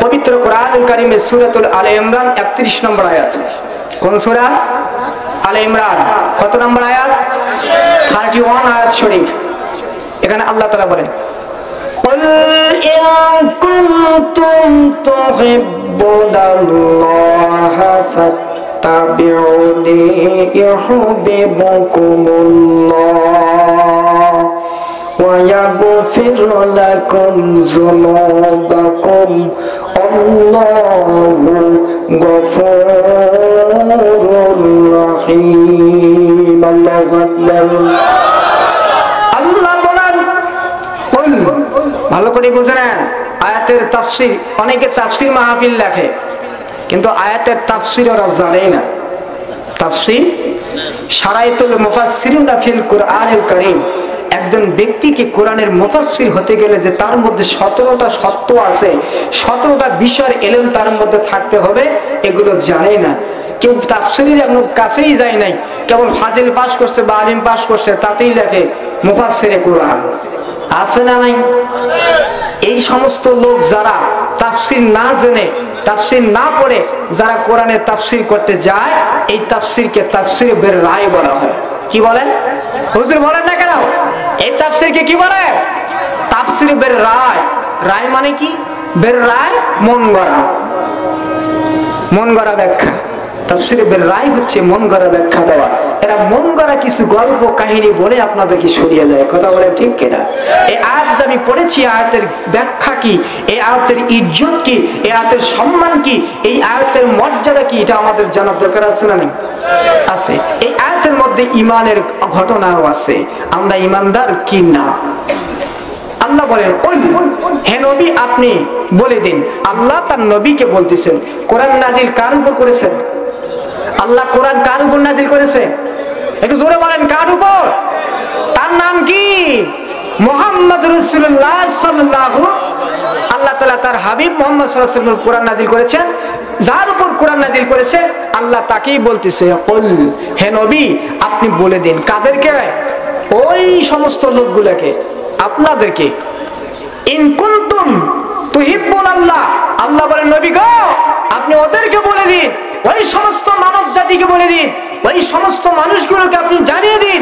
পবিত্র কোরআনুল কারীমে সূরাতুল আলে ইমরান 31 নম্বর আয়াত। কোন সূরা? আলে ইমরান। কত নম্বর আয়াত? 31 আয়াত শরীফ। এখানে আল্লাহ তাআলা বলেন, قل إن كنتم تحبون الله فاتبعوني يحببكم الله ويغفر لكم ذنوبكم الله غفور رحيم الله أكبر ভালো করে বুঝে নেন আয়াতের তাফসীর। অনেকে তাফসীর মাহফিল লেখে কিন্তু আয়াতের তাফসীর ওরা জানে না। তাফসীর শারাইতুল মুফাসসিরিনা ফিল কুরআনিল কারীম, একজন ব্যক্তিকে কোরআনের মুফাসসির হতে গেলে যে তার মধ্যে 17টা সত্য আছে, 17টা বিষয়ের ইলম তার মধ্যে থাকতে হবে, এগুলো জানে না। কেউ তাফসীরের একদম কাছেই যায় নাই, কেবল ফাজিল পাস করছে বা আলিম পাস করছে, তাতেই লেখে মুফাসসিরে কোরআন। আছে না নাই? এই সমস্ত লোক যারা তাফসীর না জেনে, তাফসীর না পড়ে যারা কোরআনের তাফসীর করতে যায়, এই তাফসীরকে তাফসীর বের রায় বলা হয়। কি বলেন হুজুর? বলেন না কেন? এই তাফসীরকে কি বলে? তাফসীর বের রায়। রায় মানে কি? বের রায় মন গড়া, মন গড়া ব্যাখ্যা। তাফসীর বের রায় হচ্ছে মন গড়া ব্যাখ্যা দেওয়া। এরা মন গড়া কিছু গল্প কাহিনী বলে আপনাদেরকে সরিয়ে দেয়। কথা বলে ঠিক কিনা? এই আয়াত আমি পড়েছি, আয়াতের ব্যাখ্যা কি, এই আয়াতের ইজ্জত কি, এই আয়াতের সম্মান কি, এই আয়াতের মর্যাদা কি, এটা আমাদের জানার দরকার আছে না নেই? আছে। এই আয়াতের মধ্যে ঈমানের ঘটনাও আছে। আমরা ঈমানদার কি না? আল্লাহ বলেন, হে নবী আপনি বলে দিন। আল্লাহ তার নবীকে বলতেছেন, কোরআন নাজিল কার উপর করেছেন? আল্লাহ কোরআন কার উপর নাজিল করেছে? একটু জোরে বলেন, কার উপর? তার নাম কি? মুহাম্মদ রাসূলুল্লাহ সাল্লাল্লাহু। আল্লাহ তাআলা তার হাবিব মুহাম্মদ সাল্লাল্লাহু আলাইহি ওয়াসাল্লাম কোরআন নাজিল করেছেন। যার উপর কোরআন নাজিল করেছে আল্লাহ তাকেই বলতেছে, কুল হে নবী আপনি বলে দিন। কাদেরকে? ওই সমস্ত লোকগুলোকে, আপনাদেরকে। ইন কুনতুম তুহিব্বুনাল্লাহ, আল্লাহ বলেন নবী গো আপনি ওদেরকে বলে দিন, ওই সমস্ত মানব জাতিকে বলে দিন, ওই সমস্ত মানুষগুলোকে আপনি জানিয়ে দিন,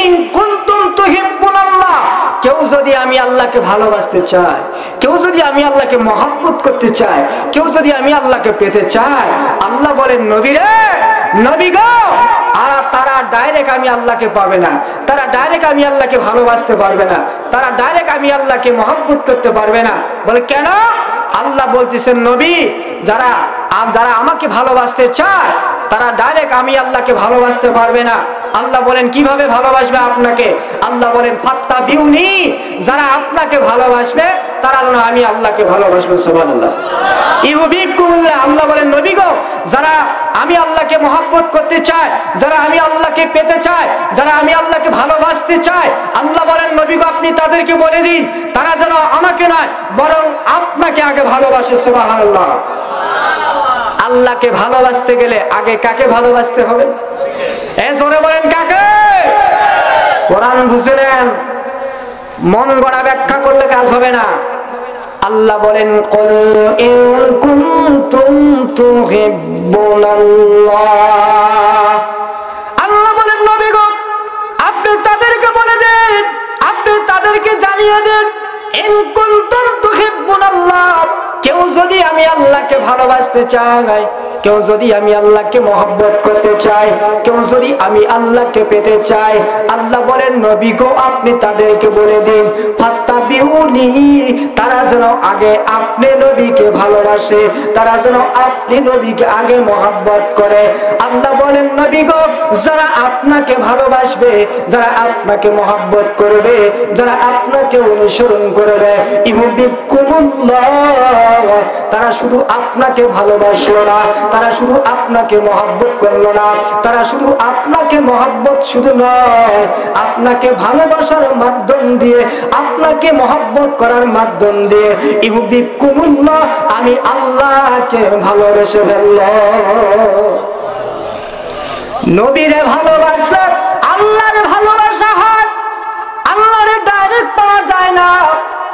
ইন কুনতুম তুহিব্বুনাল্লাহ, কেউ যদি আমি আল্লাহকে ভালোবাসতে চায়, কেউ যদি আমি আল্লাহকে মহব্বত করতে চায়, কেউ যদি আমি আল্লাহকে পেতে চায়, আল্লাহ বলেন নবী রে, নবী গো, আর তারা ডাইরেক্ট আমি আল্লাহকে পাবে না, তারা ডাইরেক্ট আমি আল্লাহকে ভালোবাসতে পারবে না, তারা ডাইরেক্ট আমি আল্লাহকে মহব্বত করতে পারবে না। বলে কেন? আল্লাহ বলতেছেন নবী যারা যারা আমাকে ভালোবাসতে চায় তারা ডাইরেক্ট আমি আল্লাহকে ভালোবাসতে পারবে না। আল্লাহ বলেন কিভাবে ভালোবাসবে আপনাকে? আল্লাহ বলেন ফাত্তাবিউনি, যারা আপনাকে ভালোবাসবে তারা যেন আমি আল্লাহকে ভালোবাসবে। সুবহানাল্লাহ। ইউহিব্বুকুমুল্লাহ, আল্লাহ বলেন নবী গো যারা আমি আল্লাহকে মহব্বত করতে চায়, যারা আমি আল্লাহকে পেতে চায়, যারা আমি আল্লাহকে ভালোবাসতে চায়, আল্লাহ বলেন নবী গো আপনি তাদেরকে বলে দিন তারা যেন আমাকে নয় বরং আপনাকে আগে ভালোবাসে। সুবহানাল্লাহ। আল্লাহকে ভালোবাসতে গেলে আগে কাকে ভালোবাসতে হবে? এ জোরে বলেন কাকে? কোরআন বুঝে নেন, মন গড়া ব্যাখ্যা করলে কাজ হবে না। আল্লাহ বলেন কুল ইন কুনতুম তুহিব্বুনাল্লাহ, আল্লাহ বলেন নবী গো আপনি তাদেরকে বলে দেন, আপনি তাদেরকে জানিয়ে দেন, ইন কুনতুম তুহিব্বুনাল্লাহ, কেউ যদি আমি আল্লাহকে ভালোবাসতে চায়, কেউ যদি আমি আল্লাহকে মহব্বত করতে চাই, কেউ যদি আমি আল্লাহকে পেতে চাই, আল্লাহ বলেন নবী গো আপনি তাদেরকে বলে দিন ফাত্তাবিউনি, তারা যেন আগে আপনি নবীকে ভালোবাসে, তারা যেন আপনি নবীকে আগে মহব্বত করে। আল্লাহ বলেন নবী গো যারা আপনাকে ভালোবাসবে, যারা আপনাকে মহব্বত করবে, যারা আপনাকে অনুসরণ করবে, ইউহিব্বুকুমুল্লাহ, তারা শুধু আপনাকে ভালোবাসলো না, তারা শুধু আপনাকে মহব্বত করলো না, তারা শুধু আপনাকে মহব্বত শুধু নয়, আপনাকে ভালোবাসার মাধ্যম দিয়ে, আপনাকে মহব্বত করার মাধ্যম দিয়ে ইউহিব্বুকুমুল্লাহ, আমি আল্লাহকে ভালোবেসে ফেললাম। নবীরে ভালোবাসা আল্লাহর ভালোবাসা হয়, আল্লাহরে ডাইরেক্ট পাওয়া যায় না,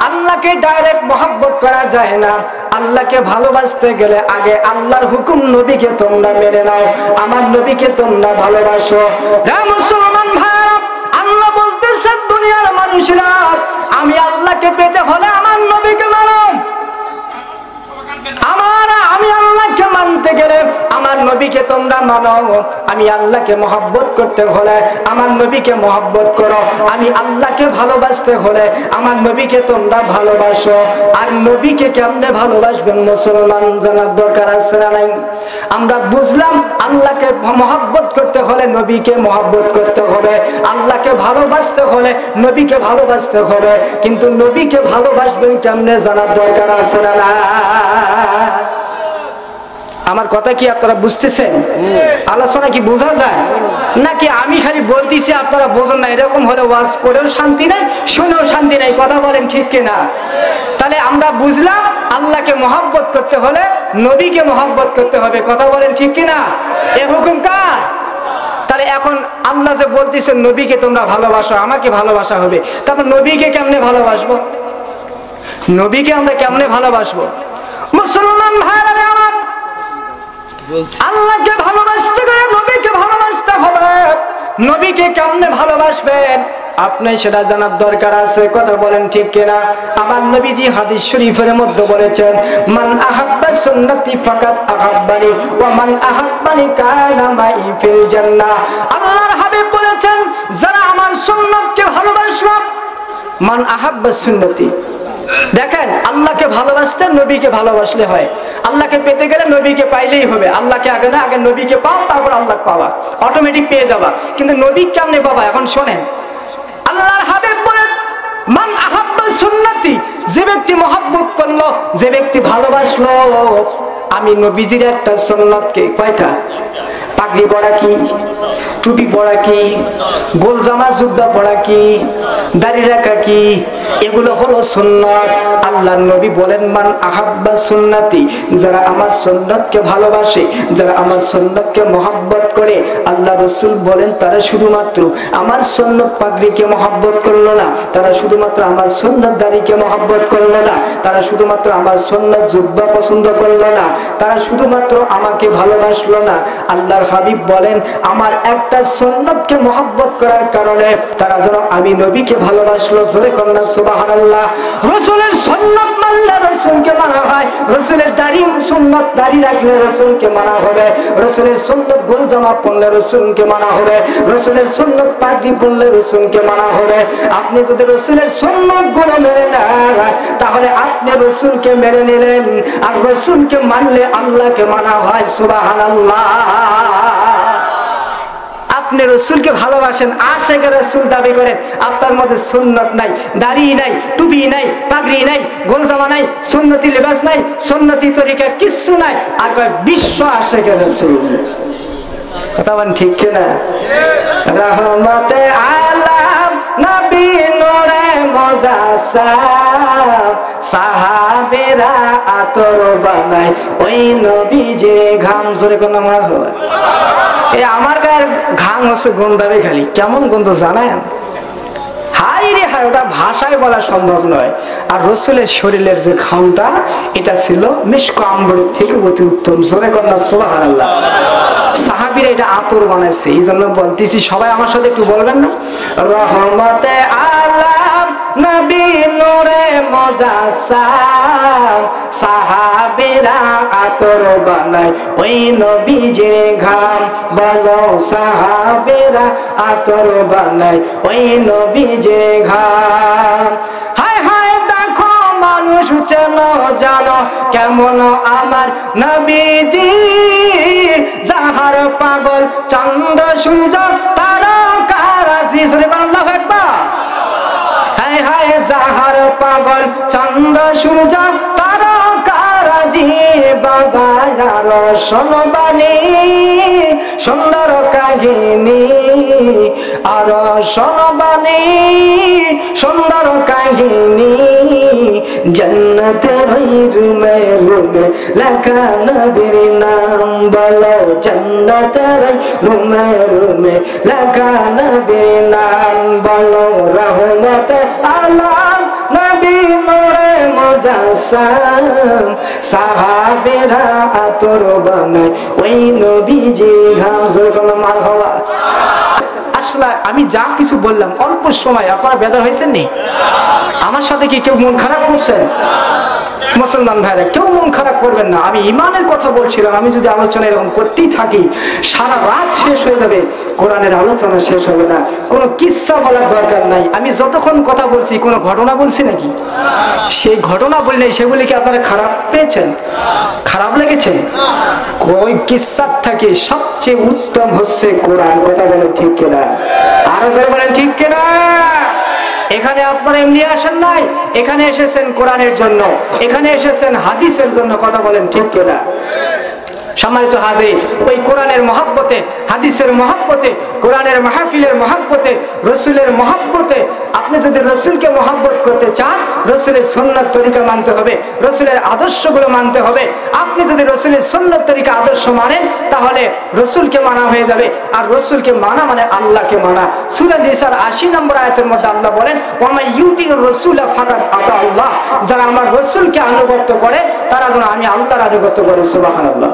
আল্লাহকে ডাইরেক্ট মহব্বত করা যায় না। আল্লাহকে ভালোবাসতে গেলে আগে আল্লাহর হুকুম নবীকে তোমরা মেনে নাও, আমার নবীকে তোমরা ভালোবাসো। হে মুসলমান ভাইরা, আল্লাহ বলতেছেন দুনিয়ার মানুষরা, আমি আল্লাহকে পেতে হলে আমার নবীকে মানো। আমি আল্লাহকে মানতে গেলে আমার নবীকে তোমরা মানো। আমি আল্লাহকে মহব্বত করতে হলে আমার নবীকে মহব্বত করো। আমি আল্লাহকে ভালোবাসতে হলে আমার নবীকে তোমরা ভালোবাসো। আর নবীকে কেমনে ভালোবাসবেন মুসলমান জানার দরকার আছে না নাই? আমরা বুঝলাম আল্লাহকে মহব্বত করতে হলে নবীকে মহব্বত করতে হবে, আল্লাহকে ভালোবাসতে হলে নবীকে ভালোবাসতে হবে। কিন্তু নবীকে ভালোবাসবেন কেমনে জানার দরকার আছে না? আমার কথা কি আপনারা বুঝতেছেন? আলোচনা কি বোঝা যায় নাকি আমি খালি বলতেছি আপনারা বোঝেন না? এরকম হলে ওয়াজ করেও শান্তি নাই, শুনেও শান্তি নাই। কথা বলেন ঠিক কিনা? তাহলে আমরা বুঝলাম আল্লাহকে মহব্বত করতে হলে নবীকে মহব্বত করতে হবে। কথা বলেন ঠিক কিনা? এ হুকুম কার? তাহলে এখন আল্লাহ যে বলতেছেন নবীকে তোমরা ভালোবাসো, আমাকে ভালোবাসা হবে। তারপর নবীকে কেমনে ভালোবাসবো? নবীকে আমরা কেমনে ভালোবাসবো? মুসলমান ভাইরা আমার, আল্লাহকে ভালোবাসতে গেলে নবীকে ভালোবাসতে হবে। নবীকে কেমনে ভালোবাসবেন আপনি সেটা জানার দরকার আছে। কথা বলেন ঠিক কিনা? আমার নবীজি হাদিস শরীফের মধ্যে বলেছেন, মান আহাব্বা সুন্নতি ফাকাত আহাব্বানি ওয়া মান আহাব্বানি কানা মাই ফিল জান্নাহ। আল্লাহর হাবিব বলেছেন, যারা আমার সুন্নতকে ভালোবাসলো, মান আহাব্বা সুন্নতি। দেখেন, আল্লাহকে ভালোবাসতে নবীকে ভালোবাসলে হয়। আল্লাহকে পেতে গেলে নবীকে পাইলেই হবে। আল্লাহকে আগে না, আগে নবীকে পাও, তারপর আল্লাহ পাওয়া, অটোমেটিক পেয়ে যাবা। কিন্তু নবী কেমনে পাবা? এখন শোনেন, আল্লাহর হাবিব বলেন, মান আহাব্বা সুন্নতি, যে ব্যক্তি মহব্বত করলো, যে ব্যক্তি ভালোবাসলো আমি নবীজির একটা সুন্নতকে, কয়টা? পাগড়ি পরা কি, টুপি পরা কি, গোল জামা জুব্বা পরা কি, দাড়ি রাখা কি, এগুলো হলো সুন্নাত। আল্লাহর নবী বলেন, মান আহাব্বা সুন্নতি, যারা আমার সুন্নাতকে ভালোবাসে, যারা আমার সুন্নাতকে মহব্বত করে, আল্লাহ রাসূল বলেন তারা শুধুমাত্র আমার সুন্নাত পাগড়িকে মহব্বত করলো না, তারা শুধুমাত্র আমার সুন্নাত দাড়িকে মহব্বত করলো না, তারা শুধুমাত্র আমার সুন্নাত জুব্বা পছন্দ করলো না, তারা শুধুমাত্র আমাকে ভালোবাসলো না। আল্লাহর হাবিব বলেন, আমার একটা সুন্নাতকে মহব্বত করার কারণে তারা যেন আমি নবীকে ভালোবাসলো। জোরে কন্যা সুবহানাল্লাহ। রাসূলের সুন্নাত মানলে রাসূলকে মানা হয়, রাসূলের দাড়ি সুন্নাত দাড়ি রাখলে রাসূলকে মানা হবে, রাসূলের সুন্নাত গোল জামা পরলে রাসূলকে মানা হবে, রাসূলের সুন্নাত পাগড়ি পরলে রাসূলকে মানা হবে। আপনি যদি রাসূলের সুন্নাত গুলো মেনে নেন, তাহলে আপনি রাসূলকে মেনে নিলেন। আর রাসূলকে মানলে আল্লাহকে মানা হয়। সুবহানাল্লাহ। আপনি রাসূলকে ভালোবাসেন, আশিক রাসূল দাবি করেন, আপনার মধ্যে সুন্নাত নাই, দাড়ি নাই, টুপি নাই, পাগড়ি নাই, গোলজামা নাই, সুন্নতি লিবাস নাই, সুন্নতি তরিকা কিচ্ছু নাই, আর বিশ্ব আশিক রাসূল। কথা বলেন ঠিক কিনা? রহমতে আলাম নবী নূরে মুজাসসাম, সাহাবেরা আতর বানায় ওই নবীজে ঘাম। জোরে কোন নাম হয়? এই আমার গায়ের ঘাম হচ্ছে গন্ধাবে খালি। কেমন গন্ধ জানেন? হাই রে হাই, ওটা ভাষায় বলা সম্ভব নয়। আর রাসূলের শরীরের যে ঘামটা, এটা ছিল মিশক আম্বরের থেকে অতি উত্তম। জোরে কন্যা সুবহানাল্লাহ। সাহাবীরা এটা আতর বানাইছে, এই জন্য বলতেছি, সবাই আমার সাথে একটু বলবেন না? রহমতে আলাম নবী নূরে মুজাসসাম, সাহাবীরা আতর বানায় ওই নবীজির ঘাম। বলো সাহাবীরা আতর বানায় ওই নবীজির ঘাম। হায় হায়, দেখো মানুষ চেনো জানো কেমন আমার নবীজি, যাহার পাগল চন্দ্র সূর্য তারকারাজি। আল্লাহু আকবার। হায় হায়, যাহার পাগল চন্দ্র সূর্য তারকারাজি, বাবা আর শোনবানি সুন্দর কাহিনী, আর শোনবানি সুন্দর কাহিনী। জান্নাতের রুমে রুমে লেখা নবীর নাম। বলো জান্নাতের রুমে রুমে লেখা নবীর নাম। বলো রহমতে আলাম নবী মুজাসসাম সাহাবেরা আতর বানায় ওই নবীজি ঘাম জোরে মারহাবা। আসলে আমি যা কিছু বললাম অল্প সময় আপনারা বেজার হয়েছেন নি? আমার সাথে কি কেউ মন খারাপ করছেন? মুসলমান ভাইরা কেউ মন খারাপ করবেন না, আমি ইমানের কথা বলছিলাম। আমি যদি আলোচনা এরকম করতেই থাকি সারা রাত শেষ হয়ে যাবে, কোরআনের আলোচনা শেষ হবে না। কোনো কিচ্ছা বলার দরকার নাই। আমি যতক্ষণ কথা বলছি কোনো ঘটনা বলছি নাকি? সেই ঘটনা বললে সেগুলি কি আপনারা খারাপ পেয়েছেন, খারাপ লেগেছে? ওই কিচ্ছার থেকে সবচেয়ে উত্তম হচ্ছে কোরআন। কথা বলেন ঠিক কিনা? আরো জোরে বলেন ঠিক কিনা? এখানে আপনারা এমনি আসেন নাই, এখানে এসেছেন কোরআনের জন্য, এখানে এসেছেন হাদিসের জন্য। কথা বলেন ঠিক কিনা? সম্মানিত হাজির, ওই কোরআনের মহব্বতে, হাদিসের মহব্বতে, কোরআনের মাহফিলের মহব্বতে, রসুলের মহব্বতে আপনি যদি রসুলকে মহব্বত করতে চান, রসুলের সুন্নাত তরিকা মানতে হবে, রসুলের আদর্শগুলো মানতে হবে। আপনি যদি রসুলের সুন্নাত তরিকা আদর্শ মানেন তাহলে রসুলকে মানা হয়ে যাবে। আর রসুলকে মানা মানে আল্লাহকে মানা। সূরা নিসার ৮০ নম্বর আয়াতের মধ্যে আল্লাহ বলেন, ওয়ামাই ইউতিউর রাসূলা ফাকাদ আতা আল্লাহ, যারা আমার রসুলকে আনুগত্য করে তারা যেন আমি আল্লাহর আনুগত্য করে। সুবহানাল্লাহ।